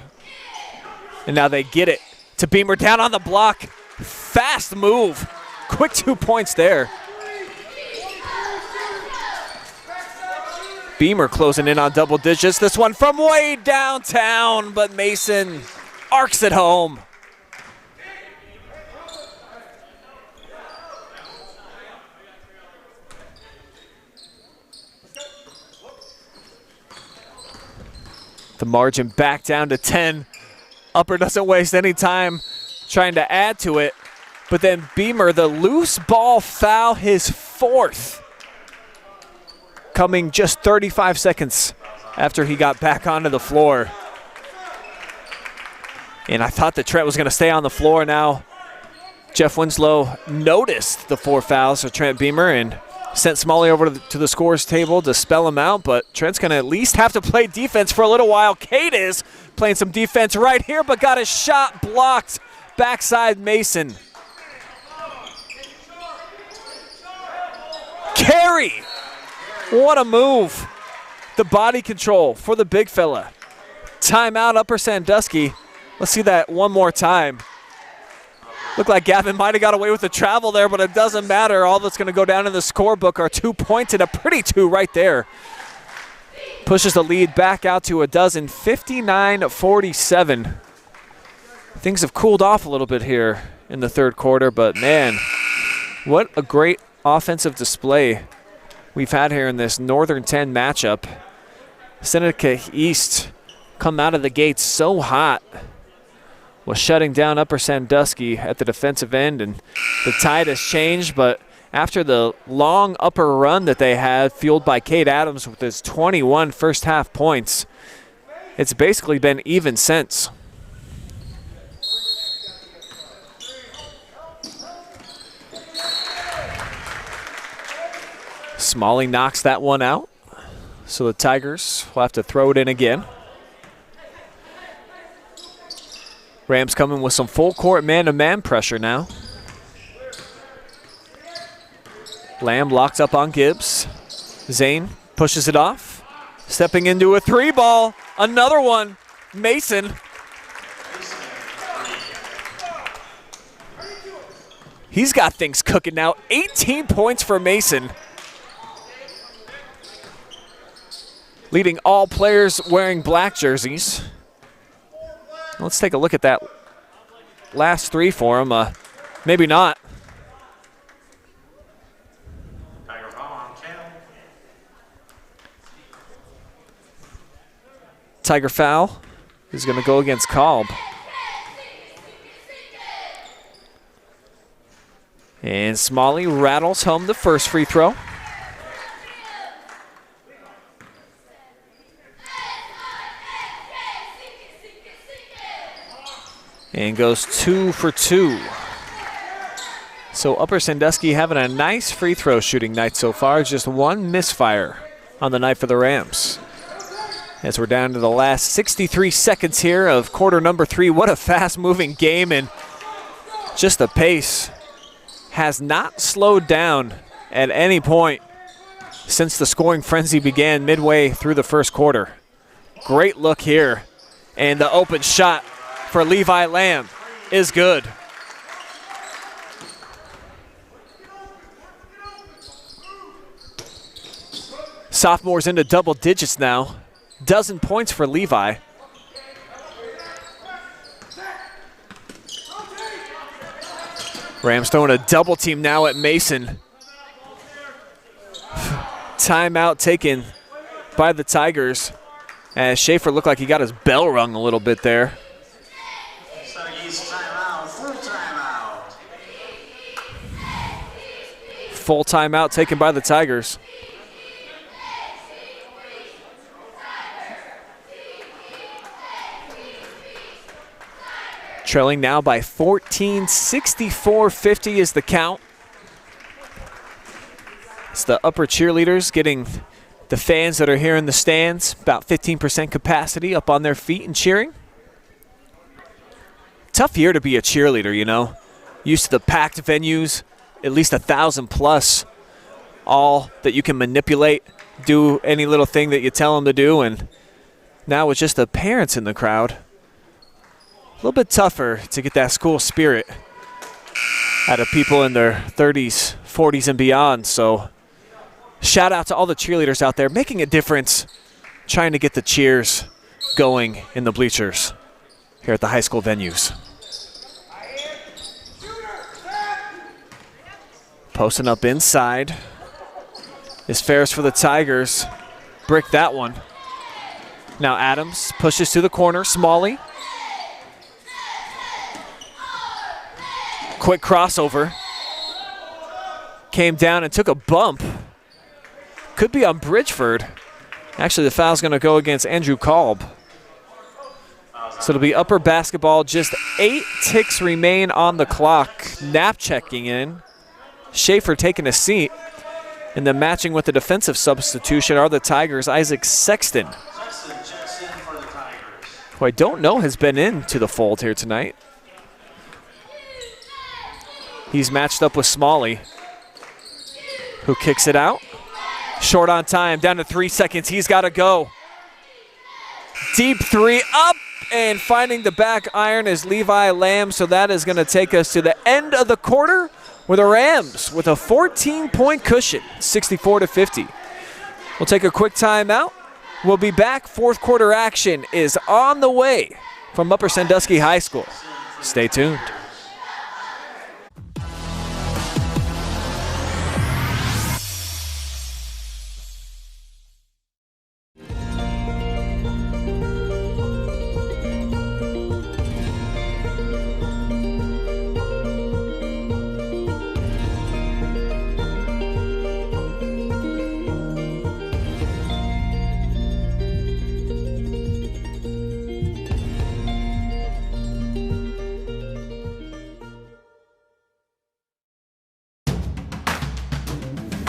And now they get it to Beamer down on the block. Fast move. Quick 2 points there. Beamer closing in on double digits. This one from way downtown, but Mason arcs it home. The margin back down to 10. Upper doesn't waste any time trying to add to it. But then Beamer, the loose ball foul, his 4th. Coming just 35 seconds after he got back onto the floor. And I thought that Trent was going to stay on the floor. Now Jeff Winslow noticed the 4 fouls for Trent Beamer and sent Smalley over to the scores table to spell him out. But Trent's going to at least have to play defense for a little while. Cade is playing some defense right here, but got his shot blocked. Backside Mason. Carey! What a move. The body control for the big fella. Timeout, Upper Sandusky. Let's see that one more time. Looked like Gavin might have got away with the travel there, but it doesn't matter. All that's going to go down in the scorebook are 2 points and a pretty 2 right there. Pushes the lead back out to a dozen, 59-47. Things have cooled off a little bit here in the third quarter, but man, what a great offensive display we've had here in this Northern 10 matchup. Seneca East come out of the gates so hot, was shutting down Upper Sandusky at the defensive end, and the tide has changed, but after the long upper run that they had, fueled by Cade Adams with his 21 first half points, it's basically been even since. Smalley knocks that one out, so the Tigers will have to throw it in again. Rams coming with some full court man-to-man pressure now. Lamb locked up on Gibbs. Zane pushes it off. Stepping into a 3-ball. Another one. Mason. He's got things cooking now. 18 points for Mason. leading all players wearing black jerseys. Let's take a look at that last three for him. Maybe not. Tiger foul on Kimmel. Tiger foul is going to go against Kolb. And Smalley rattles home the first free throw. And goes 2 for 2. So Upper Sandusky having a nice free throw shooting night so far. Just one misfire on the night for the Rams. As we're down to the last 63 seconds here of quarter number 3. What a fast-moving game, and just the pace has not slowed down at any point since the scoring frenzy began midway through the first quarter. Great look here, and the open shot for Levi Lamb is good. Sophomores into double digits now. Dozen points for Levi. Rams throwing a double team now at Mason. Timeout taken by the Tigers, as Schaefer looked like he got his bell rung a little bit there. Seneca East timeout, full timeout. Full timeout taken by the Tigers. Trailing now by 14, 64-50 is the count. It's the Upper cheerleaders getting the fans that are here in the stands, about 15% capacity, up on their feet and cheering. Tough year to be a cheerleader, you know. Used to the packed venues, at least 1,000 plus, all that you can manipulate, do any little thing that you tell them to do, and now with just the parents in the crowd, a little bit tougher to get that school spirit out of people in their 30s, 40s, and beyond. So shout out to all the cheerleaders out there making a difference, trying to get the cheers going in the bleachers here at the high school venues. Posting up inside is Ferris for the Tigers. Brick that one. Now Adams pushes to the corner. Smalley. Quick crossover. Came down and took a bump. Could be on Bridgeford. Actually, the foul's going to go against Andrew Kolb. So it'll be Upper basketball. Just 8 ticks remain on the clock. Knapp checking in. Schaefer taking a seat. And then matching with the defensive substitution are the Tigers' Isaac Sexton, who I don't know has been into the fold here tonight. He's matched up with Smalley, who kicks it out. Short on time, down to 3 seconds. He's got to go. Deep three up, and finding the back iron is Levi Lamb. So that is going to take us to the end of the quarter with the Rams with a 14-point cushion, 64-50. We'll take a quick timeout. We'll be back. Fourth quarter action is on the way from Upper Sandusky High School. Stay tuned.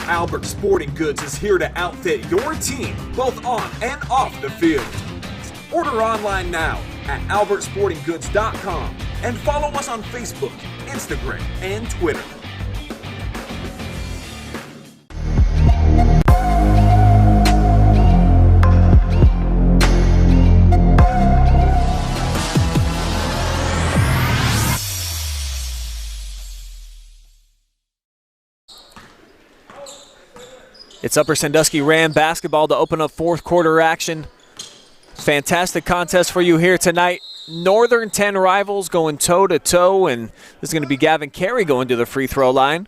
Albert Sporting Goods is here to outfit your team, both on and off the field. Order online now at albertsportinggoods.com and follow us on Facebook, Instagram, and Twitter. It's Upper Sandusky Ram basketball to open up fourth quarter action. Fantastic contest for you here tonight. Northern 10 rivals going toe-to-toe, and this is going to be Gavin Carey going to the free throw line.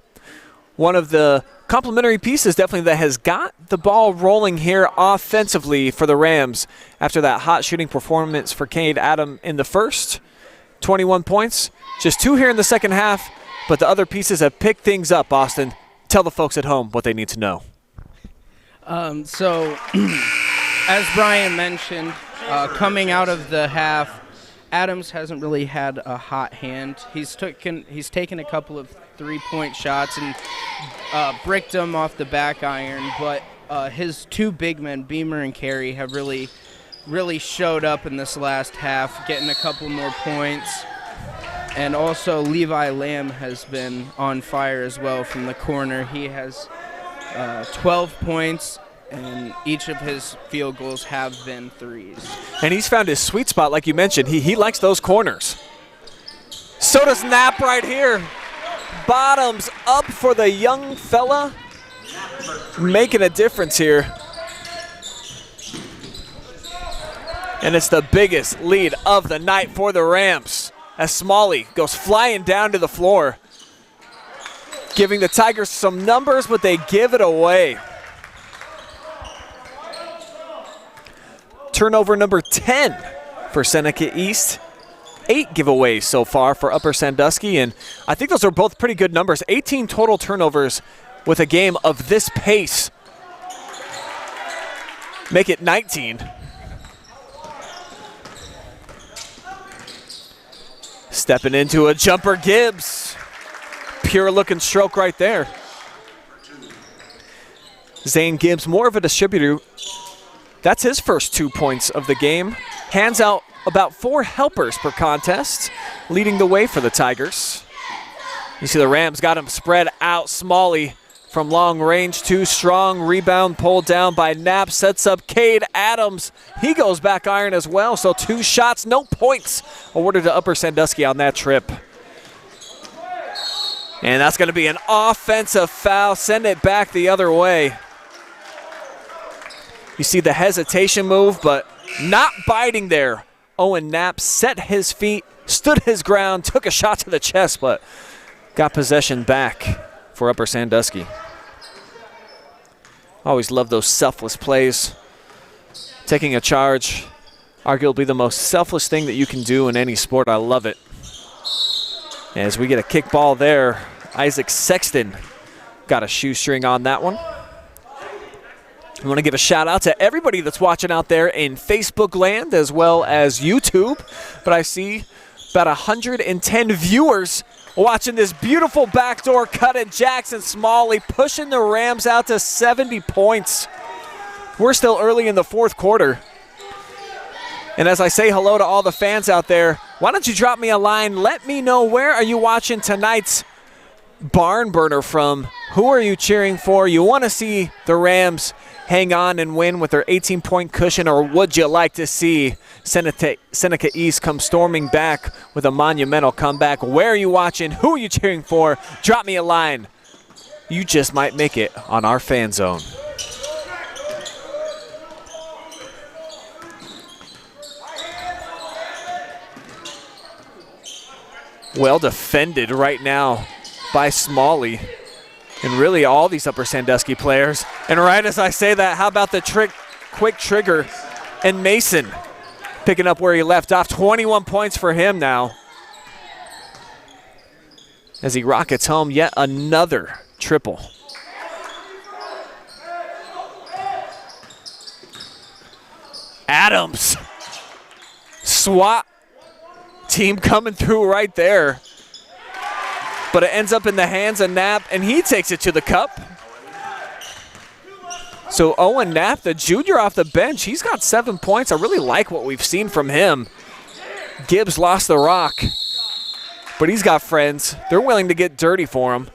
One of the complimentary pieces definitely that has got the ball rolling here offensively for the Rams after that hot shooting performance for Cade Adam in the first. 21 points, just 2 here in the second half, but the other pieces have picked things up, Austin. Tell the folks at home what they need to know. So, as Brian mentioned, coming out of the half, Adams hasn't really had a hot hand. He's taken a couple of three-point shots and bricked them off the back iron, but his two big men, Beamer and Carey, have really showed up in this last half, getting a couple more points. And also Levi Lamb has been on fire as well from the corner. He has 12 points, and each of his field goals have been threes. And he's found his sweet spot, like you mentioned. He likes those corners. So does Knapp right here. Bottoms up for the young fella, making a difference here. And it's the biggest lead of the night for the Rams as Smalley goes flying down to the floor, giving the Tigers some numbers, but they give it away. Turnover number 10 for Seneca East. 8 giveaways so far for Upper Sandusky, and I think those are both pretty good numbers. 18 total turnovers with a game of this pace. Make it 19. Stepping into a jumper, Gibbs. Pure looking stroke right there. Zane Gibbs, more of a distributor. That's his first 2 points of the game. Hands out about 4 helpers per contest, leading the way for the Tigers. You see the Rams got him spread out. Smalley from long range, too strong. Rebound pulled down by Knapp, sets up Cade Adams. He goes back iron as well, so 2 shots, no points awarded to Upper Sandusky on that trip. And that's going to be an offensive foul. Send it back the other way. You see the hesitation move, but not biting there. Owen Knapp set his feet, stood his ground, took a shot to the chest, but got possession back for Upper Sandusky. Always love those selfless plays. Taking a charge, arguably the most selfless thing that you can do in any sport. I love it. As we get a kick ball there, Isaac Sexton got a shoestring on that one. I want to give a shout out to everybody that's watching out there in Facebook land as well as YouTube. But I see about 110 viewers watching this beautiful backdoor cut at Jackson Smalley, pushing the Rams out to 70 points. We're still early in the fourth quarter. And as I say hello to all the fans out there, why don't you drop me a line? Let me know, where are you watching tonight's barn burner from? Who are you cheering for? You want to see the Rams hang on and win with their 18-point cushion, or would you like to see Seneca East come storming back with a monumental comeback? Where are you watching? Who are you cheering for? Drop me a line. You just might make it on our fan zone. Well defended right now by Smalley. And really all these Upper Sandusky players. And right as I say that, how about the quick trigger and Mason picking up where he left off. 21 points for him now, as he rockets home yet another triple. Adams. SWAT team coming through right there. But it ends up in the hands of Knapp, and he takes it to the cup. So Owen Knapp, the junior off the bench, he's got 7 points. I really like what we've seen from him. Gibbs lost the rock, but he's got friends. They're willing to get dirty for him.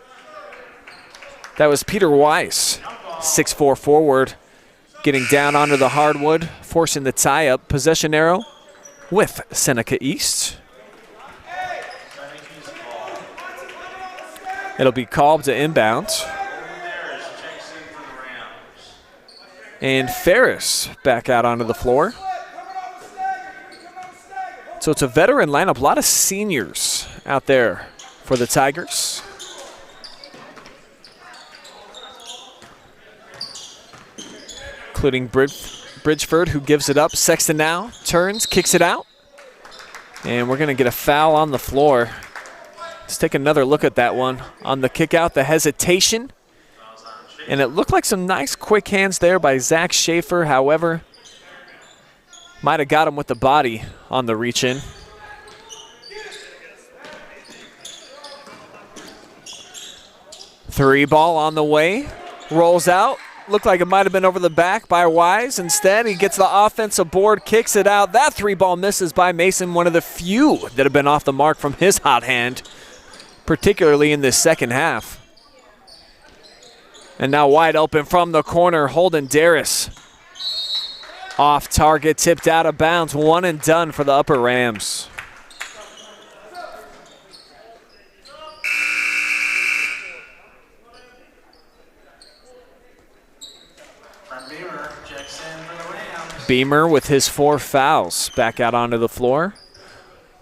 That was Peter Weiss, 6'4" forward, getting down onto the hardwood, forcing the tie-up. Possession arrow with Seneca East. It'll be called to inbound. And Ferris back out onto the floor. So it's a veteran lineup, a lot of seniors out there for the Tigers. Including Bridgeford, who gives it up. Sexton now turns, kicks it out. And we're going to get a foul on the floor. Let's take another look at that one. On the kick out, the hesitation. And it looked like some nice quick hands there by Zach Schaefer. However, might have got him with the body on the reach in. Three ball on the way. Rolls out. Looked like it might have been over the back by Wise. Instead, he gets the offensive board, kicks it out. That three ball misses by Mason, one of the few that have been off the mark from his hot hand, particularly in this second half. And now wide open from the corner, Holden Darris. Off target, tipped out of bounds, one and done for the Upper Rams. Beamer with his 4 fouls back out onto the floor.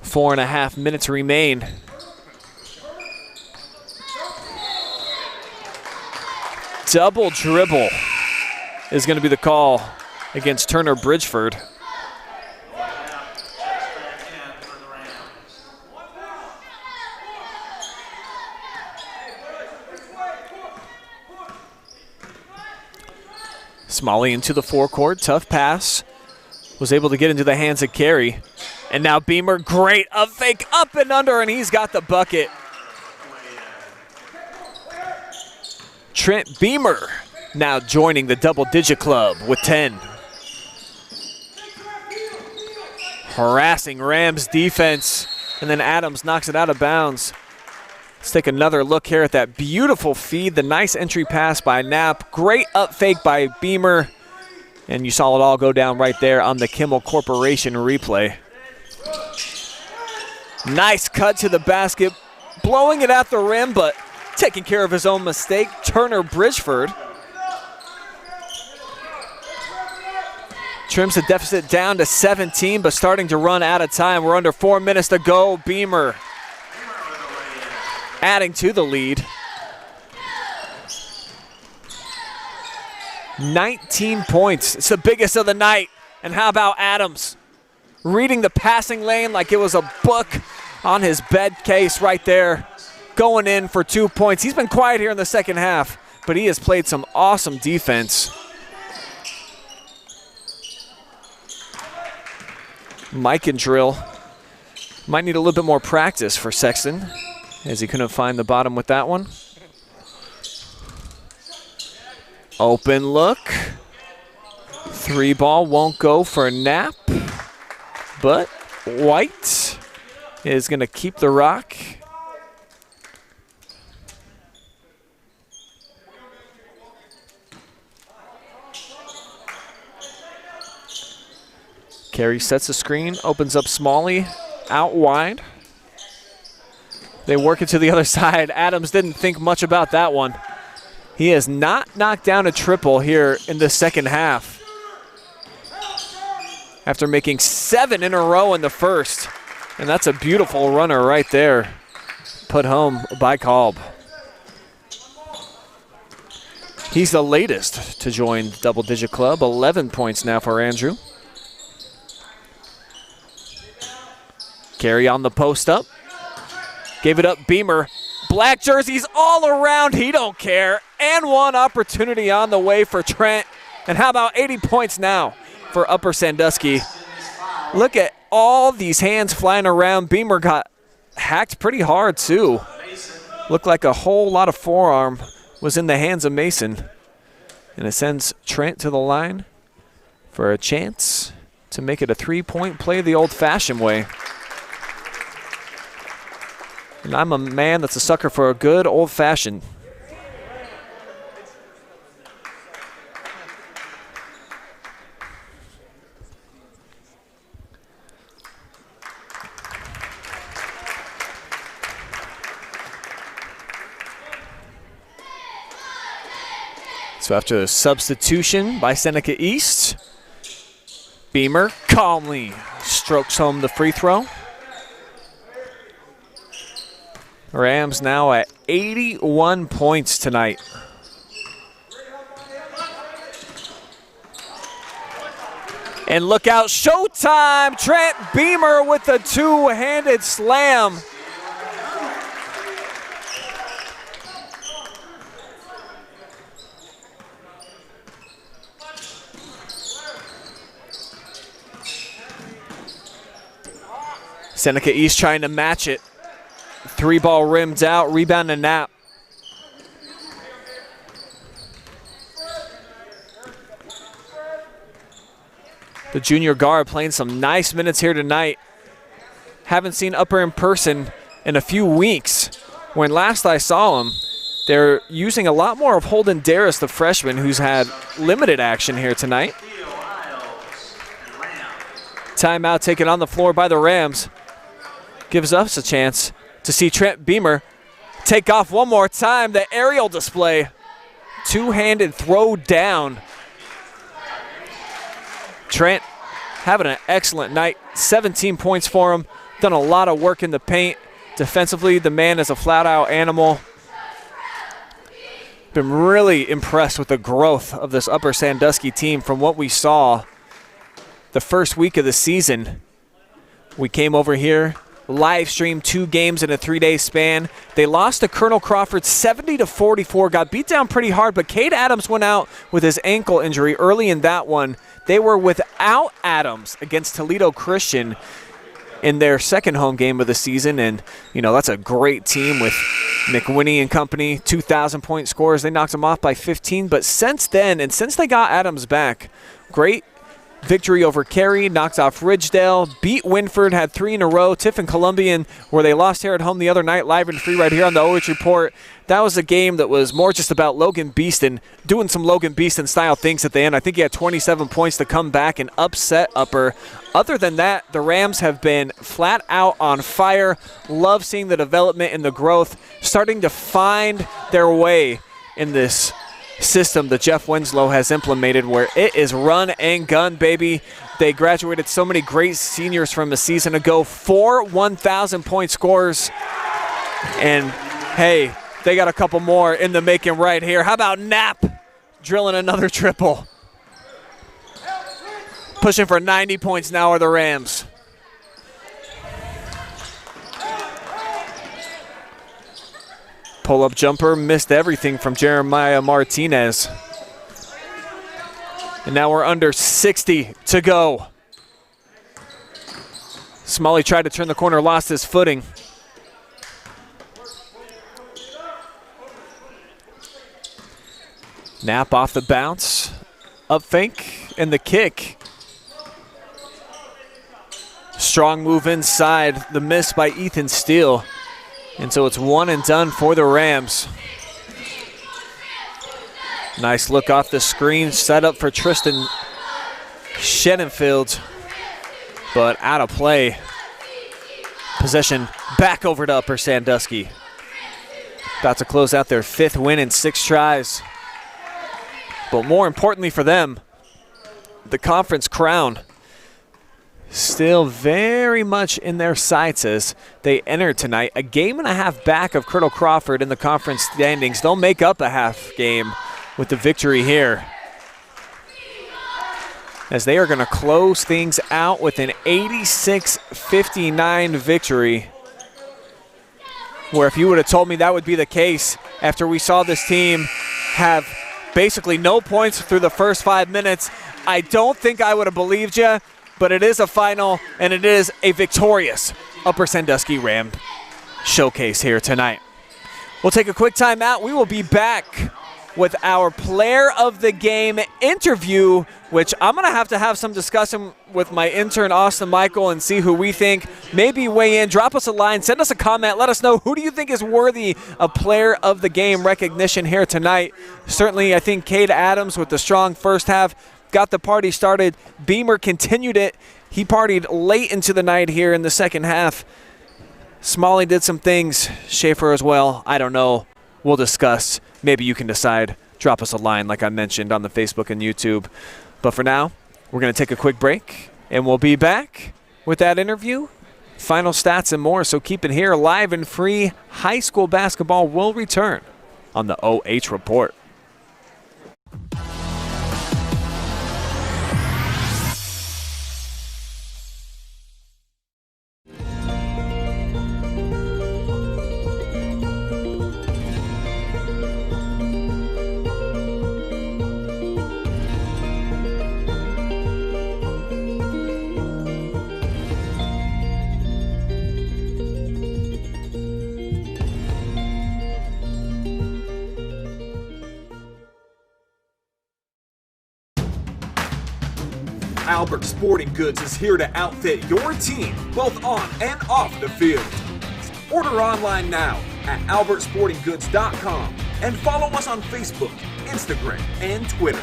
4.5 minutes remain. Double dribble is going to be the call against Turner Bridgeford. Smalley into the forecourt, tough pass. Was able to get into the hands of Carey. And now Beamer, great, a fake up and under, and he's got the bucket. Trent Beamer now joining the double-digit club with 10. Harassing Rams defense, and then Adams knocks it out of bounds. Let's take another look here at that beautiful feed, the nice entry pass by Knapp. Great up fake by Beamer. And you saw it all go down right there on the Kimmel Corporation replay. Nice cut to the basket, blowing it at the rim, but taking care of his own mistake. Turner Bridgeford trims the deficit down to 17, but starting to run out of time. We're under 4 minutes to go. Beamer adding to the lead. 19 points. It's the biggest of the night. And how about Adams? Reading the passing lane like it was a book on his bed case right there. Going in for 2 points. He's been quiet here in the second half, but he has played some awesome defense. Mike and drill. Might need a little bit more practice for Sexton, as he couldn't find the bottom with that one. Open look. 3 ball won't go for Knapp, but White is going to keep the rock. Carey sets the screen, opens up Smalley, out wide. They work it to the other side. Adams didn't think much about that one. He has not knocked down a triple here in the second half, after making 7 in a row in the first. And that's a beautiful runner right there, put home by Kolb. He's the latest to join double-digit club, 11 points now for Andrew. Carey on the post up. Gave it up, Beamer. Black jerseys all around, he don't care. And one opportunity on the way for Trent. And how about 80 points now for Upper Sandusky? Look at all these hands flying around. Beamer got hacked pretty hard too. Looked like a whole lot of forearm was in the hands of Mason. And it sends Trent to the line for a chance to make it a 3-point play the old-fashioned way. And I'm a man that's a sucker for a good old-fashioned. So after the substitution by Seneca East, Beamer calmly strokes home the free throw. Rams now at 81 points tonight. And look out, showtime! Trent Beamer with a two-handed slam. Seneca East trying to match it. Three ball rimmed out, rebound and Knapp. The junior guard playing some nice minutes here tonight. Haven't seen Upper in person in a few weeks. When last I saw him, they're using a lot more of Holden Darris, the freshman, who's had limited action here tonight. Timeout taken on the floor by the Rams. Gives us a chance to see Trent Beamer take off one more time. The aerial display. Two-handed throw down. Trent having an excellent night. 17 points for him. Done a lot of work in the paint. Defensively, the man is a flat-out animal. Been really impressed with the growth of this Upper Sandusky team from what we saw the first week of the season. We came over here, live streamed 2 games in a 3-day span. They lost to Colonel Crawford 70-44, got beat down pretty hard, but Cade Adams went out with his ankle injury early in that one. They were without Adams against Toledo Christian in their second home game of the season, and you know, that's a great team with McWinney and company, 2,000-point scores. They knocked them off by 15, but since then, and since they got Adams back, great victory over Cary, knocked off Ridgedale, beat Winford, had 3 in a row. Tiffin Columbian, where they lost here at home the other night, live and free right here on the OH Report. That was a game that was more just about Logan Beeston doing some Logan Beeston style things at the end. I think he had 27 points to come back and upset Upper. Other than that, the Rams have been flat out on fire. Love seeing the development and the growth, starting to find their way in this system that Jeff Winslow has implemented, where it is run and gun, baby. They graduated so many great seniors from a season ago, 4 1,000-point scorers, and hey, they got a couple more in the making right here. How about Knapp drilling another triple? Pushing for 90 points now are the Rams. Pull-up jumper missed everything from Jeremiah Martinez. And now we're under 60 to go. Smalley tried to turn the corner, lost his footing. Knapp off the bounce. Up fake and the kick. Strong move inside. The miss by Ethan Steele. And so it's one and done for the Rams. Nice look off the screen, set up for Tristan Shenenfield, but out of play. Possession back over to Upper Sandusky. About to close out their 5th win in 6 tries. But more importantly for them, the conference crown still very much in their sights as they enter tonight. A game and a half back of Colonel Crawford in the conference standings. They'll make up a half game with the victory here, as they are going to close things out with an 86-59 victory, where if you would have told me that would be the case after we saw this team have basically no points through the first 5 minutes, I don't think I would have believed you. But it is a final, and it is a victorious Upper Sandusky Ram showcase here tonight. We'll take a quick timeout. We will be back with our player of the game interview, which I'm going to have some discussion with my intern, Austin Michael, and see who we think. Maybe weigh in, drop us a line, send us a comment, let us know who do you think is worthy of player of the game recognition here tonight. Certainly, I think Cade Adams with the strong first half got the party started. Beamer continued it. He partied late into the night here in the second half. Smalley did some things. Schaefer as well. I don't know. We'll discuss. Maybe you can decide drop us a line like I mentioned on the Facebook and YouTube. But for now, we're going to take a quick break, and we'll be back with that interview, final stats, and more. So keep it here, live and free. High school basketball will return on the OH Report. Albert Sporting Goods is here to outfit your team, both on and off the field. Order online now at albertsportinggoods.com and follow us on Facebook, Instagram, and Twitter.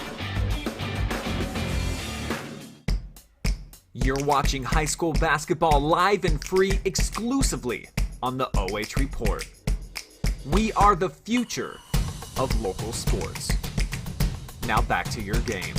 You're watching high school basketball live and free exclusively on the OH Report. We are the future of local sports. Now back to your game.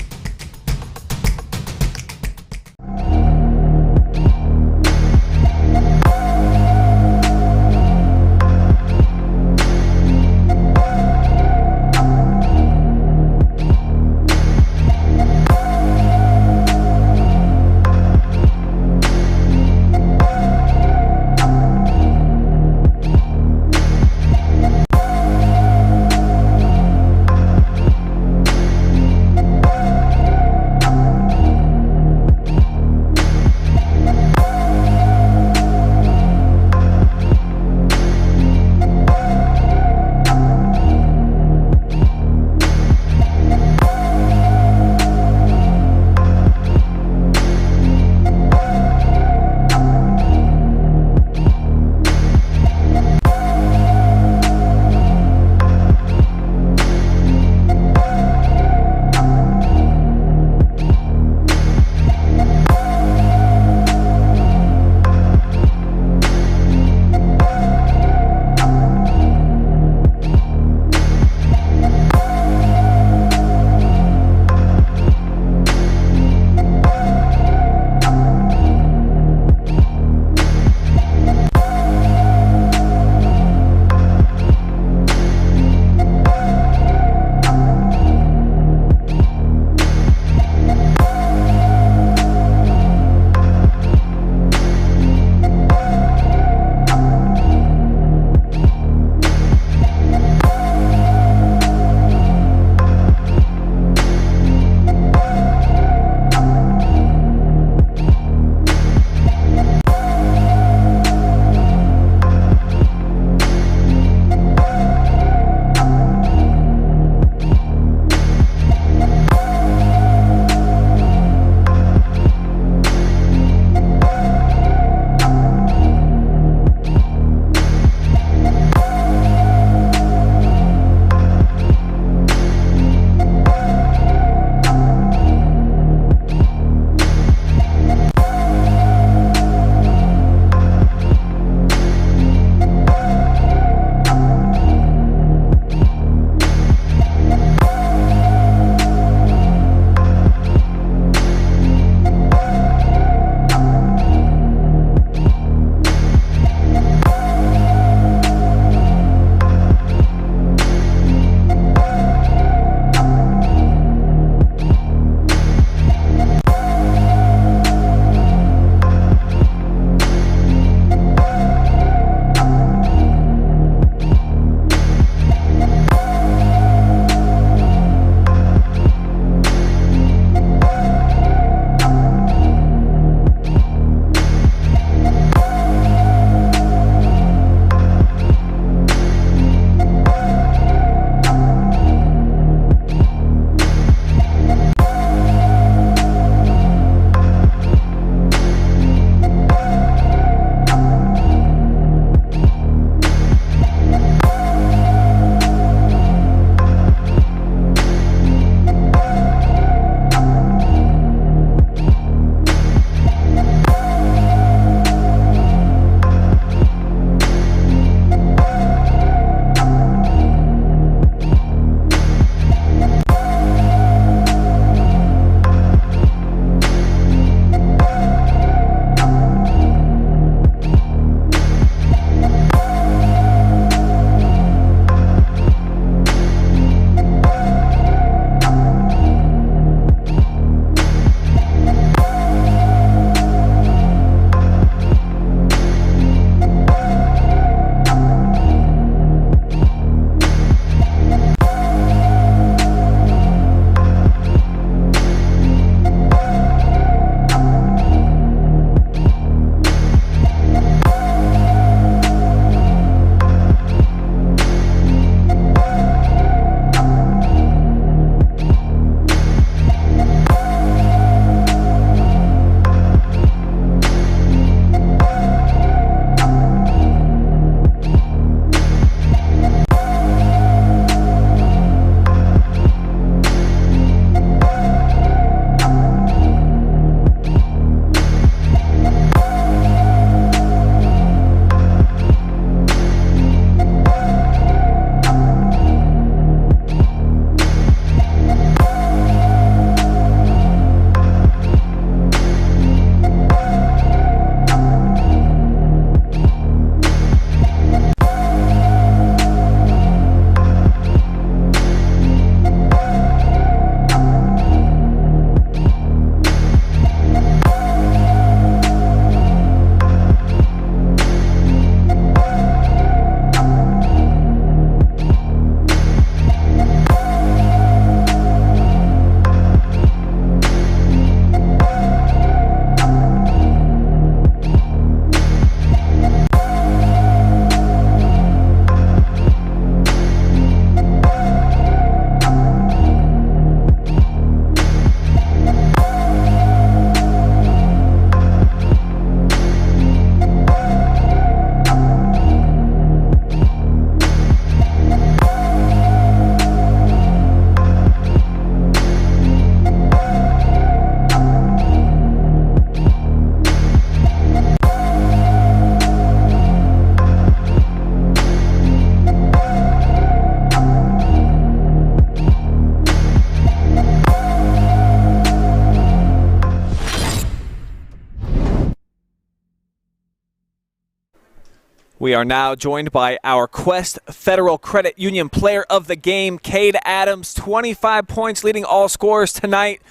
We are now joined by our Quest Federal Credit Union Player of the Game, Cade Adams, 25 points leading all scorers tonight,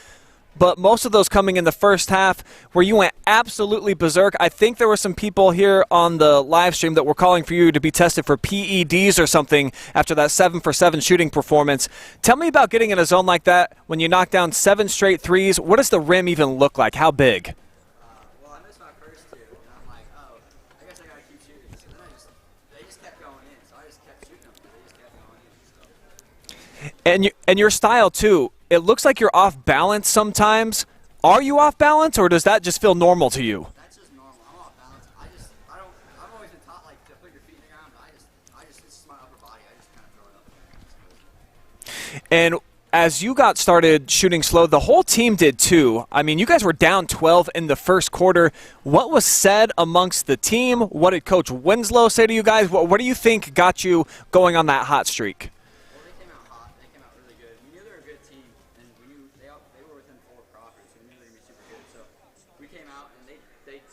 but most of those coming in the first half where you went absolutely berserk. I think there were some people here on the live stream that were calling for you to be tested for PEDs or something after that 7-for-7 shooting performance. Tell me about getting in a zone like that when you knock down 7 straight threes. What does the rim even look like? How big? Well, I missed my first two, and I'm like, oh, I guess I gotta keep shooting. So then they just kept going in. So I just kept shooting them. They just kept going in. So. And your style too. It looks like you're off balance sometimes. Are you off balance, or does that just feel normal to you? That's just normal. I'm off balance. I've always been taught like to put your feet in the ground, but it's just my upper body. I just kind of throw it up. And as you got started shooting slow, the whole team did too. I mean, you guys were down 12 in the first quarter. What was said amongst the team? What did Coach Winslow say to you guys? What do you think got you going on that hot streak? Well, they came out hot. They came out really good. We knew they were a good team, and we knew they were within 4 of Crawford, so we knew they were gonna be super good. So we came out and they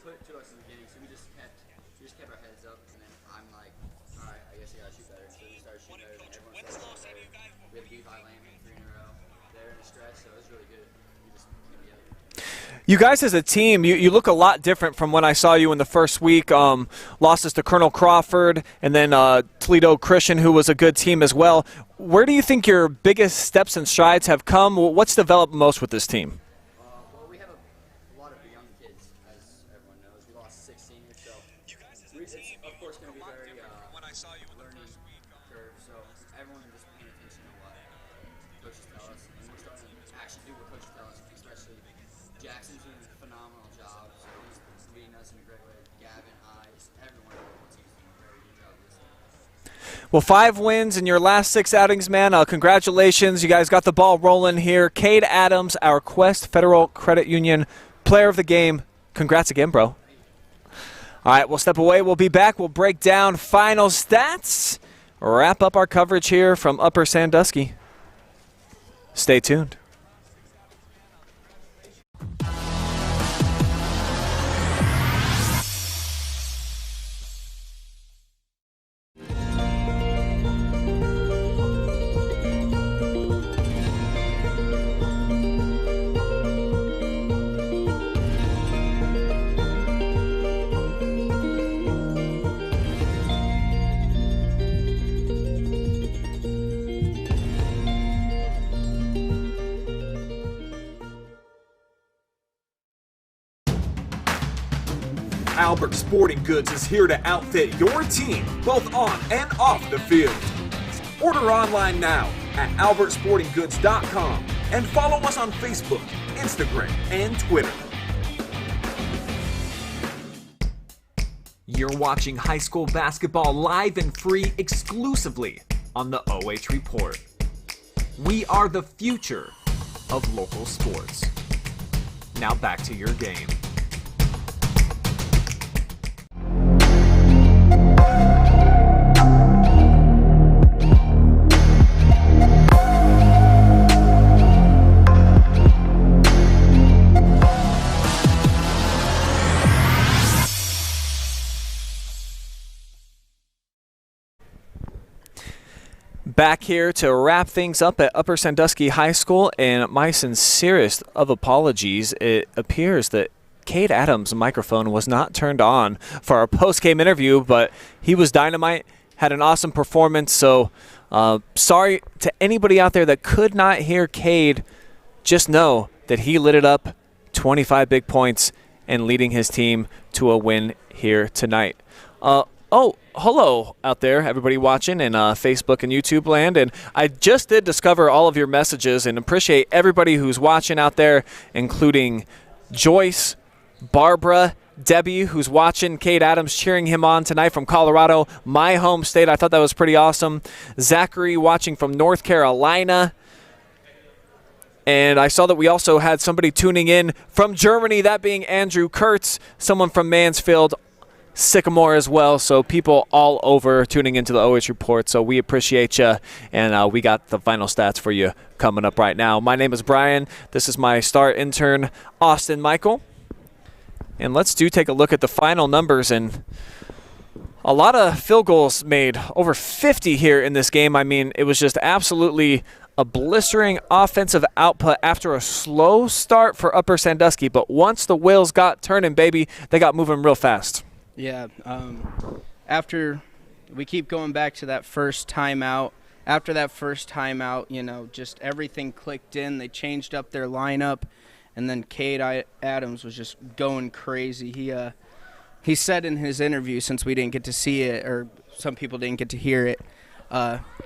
put it to us in the beginning, so we just kept our heads up, and then I'm like, all right, I guess I gotta shoot better. So we started shooting better, and everyone started shooting better. We had Levi Lamb 3 in a row there in a stretch, so it was really good. We just came together. You guys as a team, you look a lot different from when I saw you in the first week. Losses to Colonel Crawford and then Toledo Christian, who was a good team as well. Where do you think your biggest steps and strides have come? What's developed most with this team? Well, we have a lot of young kids, as everyone knows. We lost 6 seniors, so it's of course going to be very learning curve. So everyone just paying attention to what coaches tell us, and we're starting to actually do what coaches tell us. Especially Jackson's doing a phenomenal job, so he's leading us in a great way. Gavin, everyone on the team's doing a very good job this year. Well, 5 wins in your last 6 outings, man. Congratulations. You guys got the ball rolling here. Cade Adams, our Quest Federal Credit Union Player of the Game. Congrats again, bro. All right, we'll step away. We'll be back. We'll break down final stats. Wrap up our coverage here from Upper Sandusky. Stay tuned. Albert Sporting Goods is here to outfit your team, both on and off the field. Order online now at albertsportinggoods.com and follow us on Facebook, Instagram, and Twitter. You're watching high school basketball live and free exclusively on the OH Report. We are the future of local sports. Now back to your game. Back here to wrap things up at Upper Sandusky High School, and my sincerest of apologies. It appears that Cade Adams' microphone was not turned on for our post-game interview, but he was dynamite, had an awesome performance, so sorry to anybody out there that could not hear Cade. Just know that he lit it up, 25 big points, and leading his team to a win here tonight. Oh, hello out there, everybody watching in Facebook and YouTube land. And I just did discover all of your messages and appreciate everybody who's watching out there, including Joyce, Barbara, Debbie, who's watching, Cade Adams cheering him on tonight from Colorado, my home state. I thought that was pretty awesome. Zachary watching from North Carolina. And I saw that we also had somebody tuning in from Germany, that being Andrew Kurtz, someone from Mansfield, Sycamore as well. So people all over tuning into the OH Report. So we appreciate you. And we got the final stats for you coming up right now. My name is Brian. This is my star intern, Austin Michael. And let's take a look at the final numbers. And A lot of field goals made, over 50 here in this game. I mean, it was just absolutely a blistering offensive output after a slow start for Upper Sandusky. But once the wheels got turning, baby, they got moving real fast. Yeah, after we keep going back to that first timeout, after that first timeout, you know, just everything clicked in. They changed up their lineup, and then Cade Adams was just going crazy. He said in his interview, since we didn't get to see it, or some people didn't get to hear it,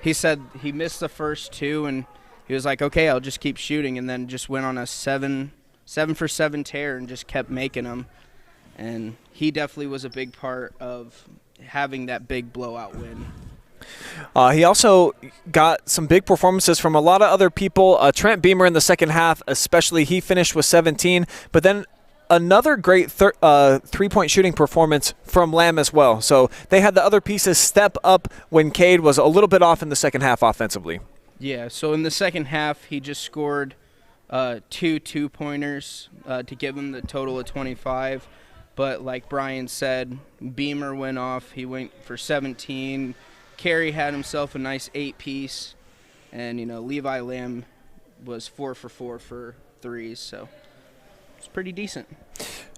he said he missed the first two, and he was like, okay, I'll just keep shooting, and then just went on a 7-for-7 tear and just kept making them. And he definitely was a big part of having that big blowout win. He also got some big performances from a lot of other people. Trent Beamer in the second half, especially, he finished with 17. But then another great three-point shooting performance from Lamb as well. So they had the other pieces step up when Cade was a little bit off in the second half offensively. Yeah, so in the second half, he just scored two two-pointers to give him the total of 25. But like Brian said, Beamer went off. He went for 17. Carey had himself a nice 8-piece. And, you know, Levi Lamb was 4 for 4 for threes. So it's pretty decent.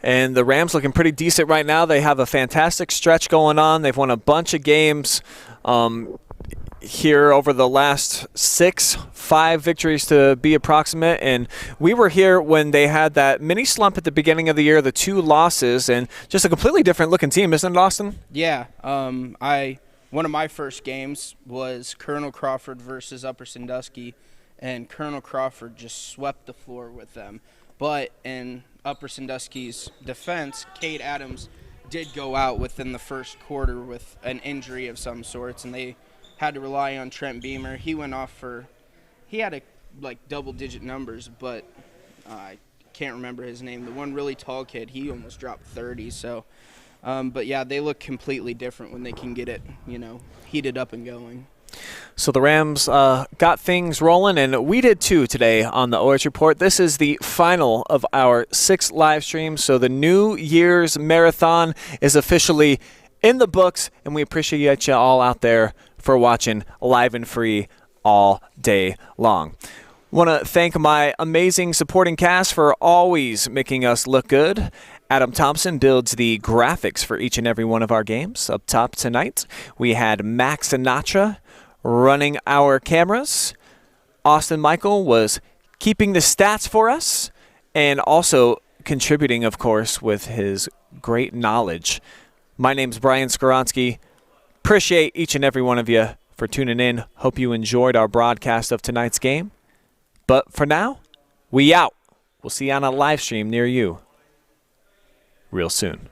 And the Rams looking pretty decent right now. They have a fantastic stretch going on. They've won a bunch of games here over the last 5 victories to be approximate. And we were here when they had that mini slump at the beginning of the year, the 2 losses, and just a completely different looking team, isn't it, Austin? Yeah. One of my first games was Colonel Crawford versus Upper Sandusky, and Colonel Crawford just swept the floor with them. But in Upper Sandusky's defense, Cade Adams did go out within the first quarter with an injury of some sorts, and they had to rely on Trent Beamer. He went off he had double-digit numbers, but I can't remember his name. The one really tall kid, he almost dropped 30. So, but yeah, they look completely different when they can get it, you know, heated up and going. So the Rams got things rolling, and we did too today on the OH Report. This is the final of our 6 live streams, so the New Year's Marathon is officially in the books, and we appreciate you all out there for watching live and free all day long. Want to thank my amazing supporting cast for always making us look good. Adam Thompson builds the graphics for each and every one of our games. Up top tonight, we had Max Sinatra running our cameras. Austin Michael was keeping the stats for us and also contributing, of course, with his great knowledge. My name's Brian Skoronsky. Appreciate each and every one of you for tuning in. Hope you enjoyed our broadcast of tonight's game. But for now, we out. We'll see you on a live stream near you real soon.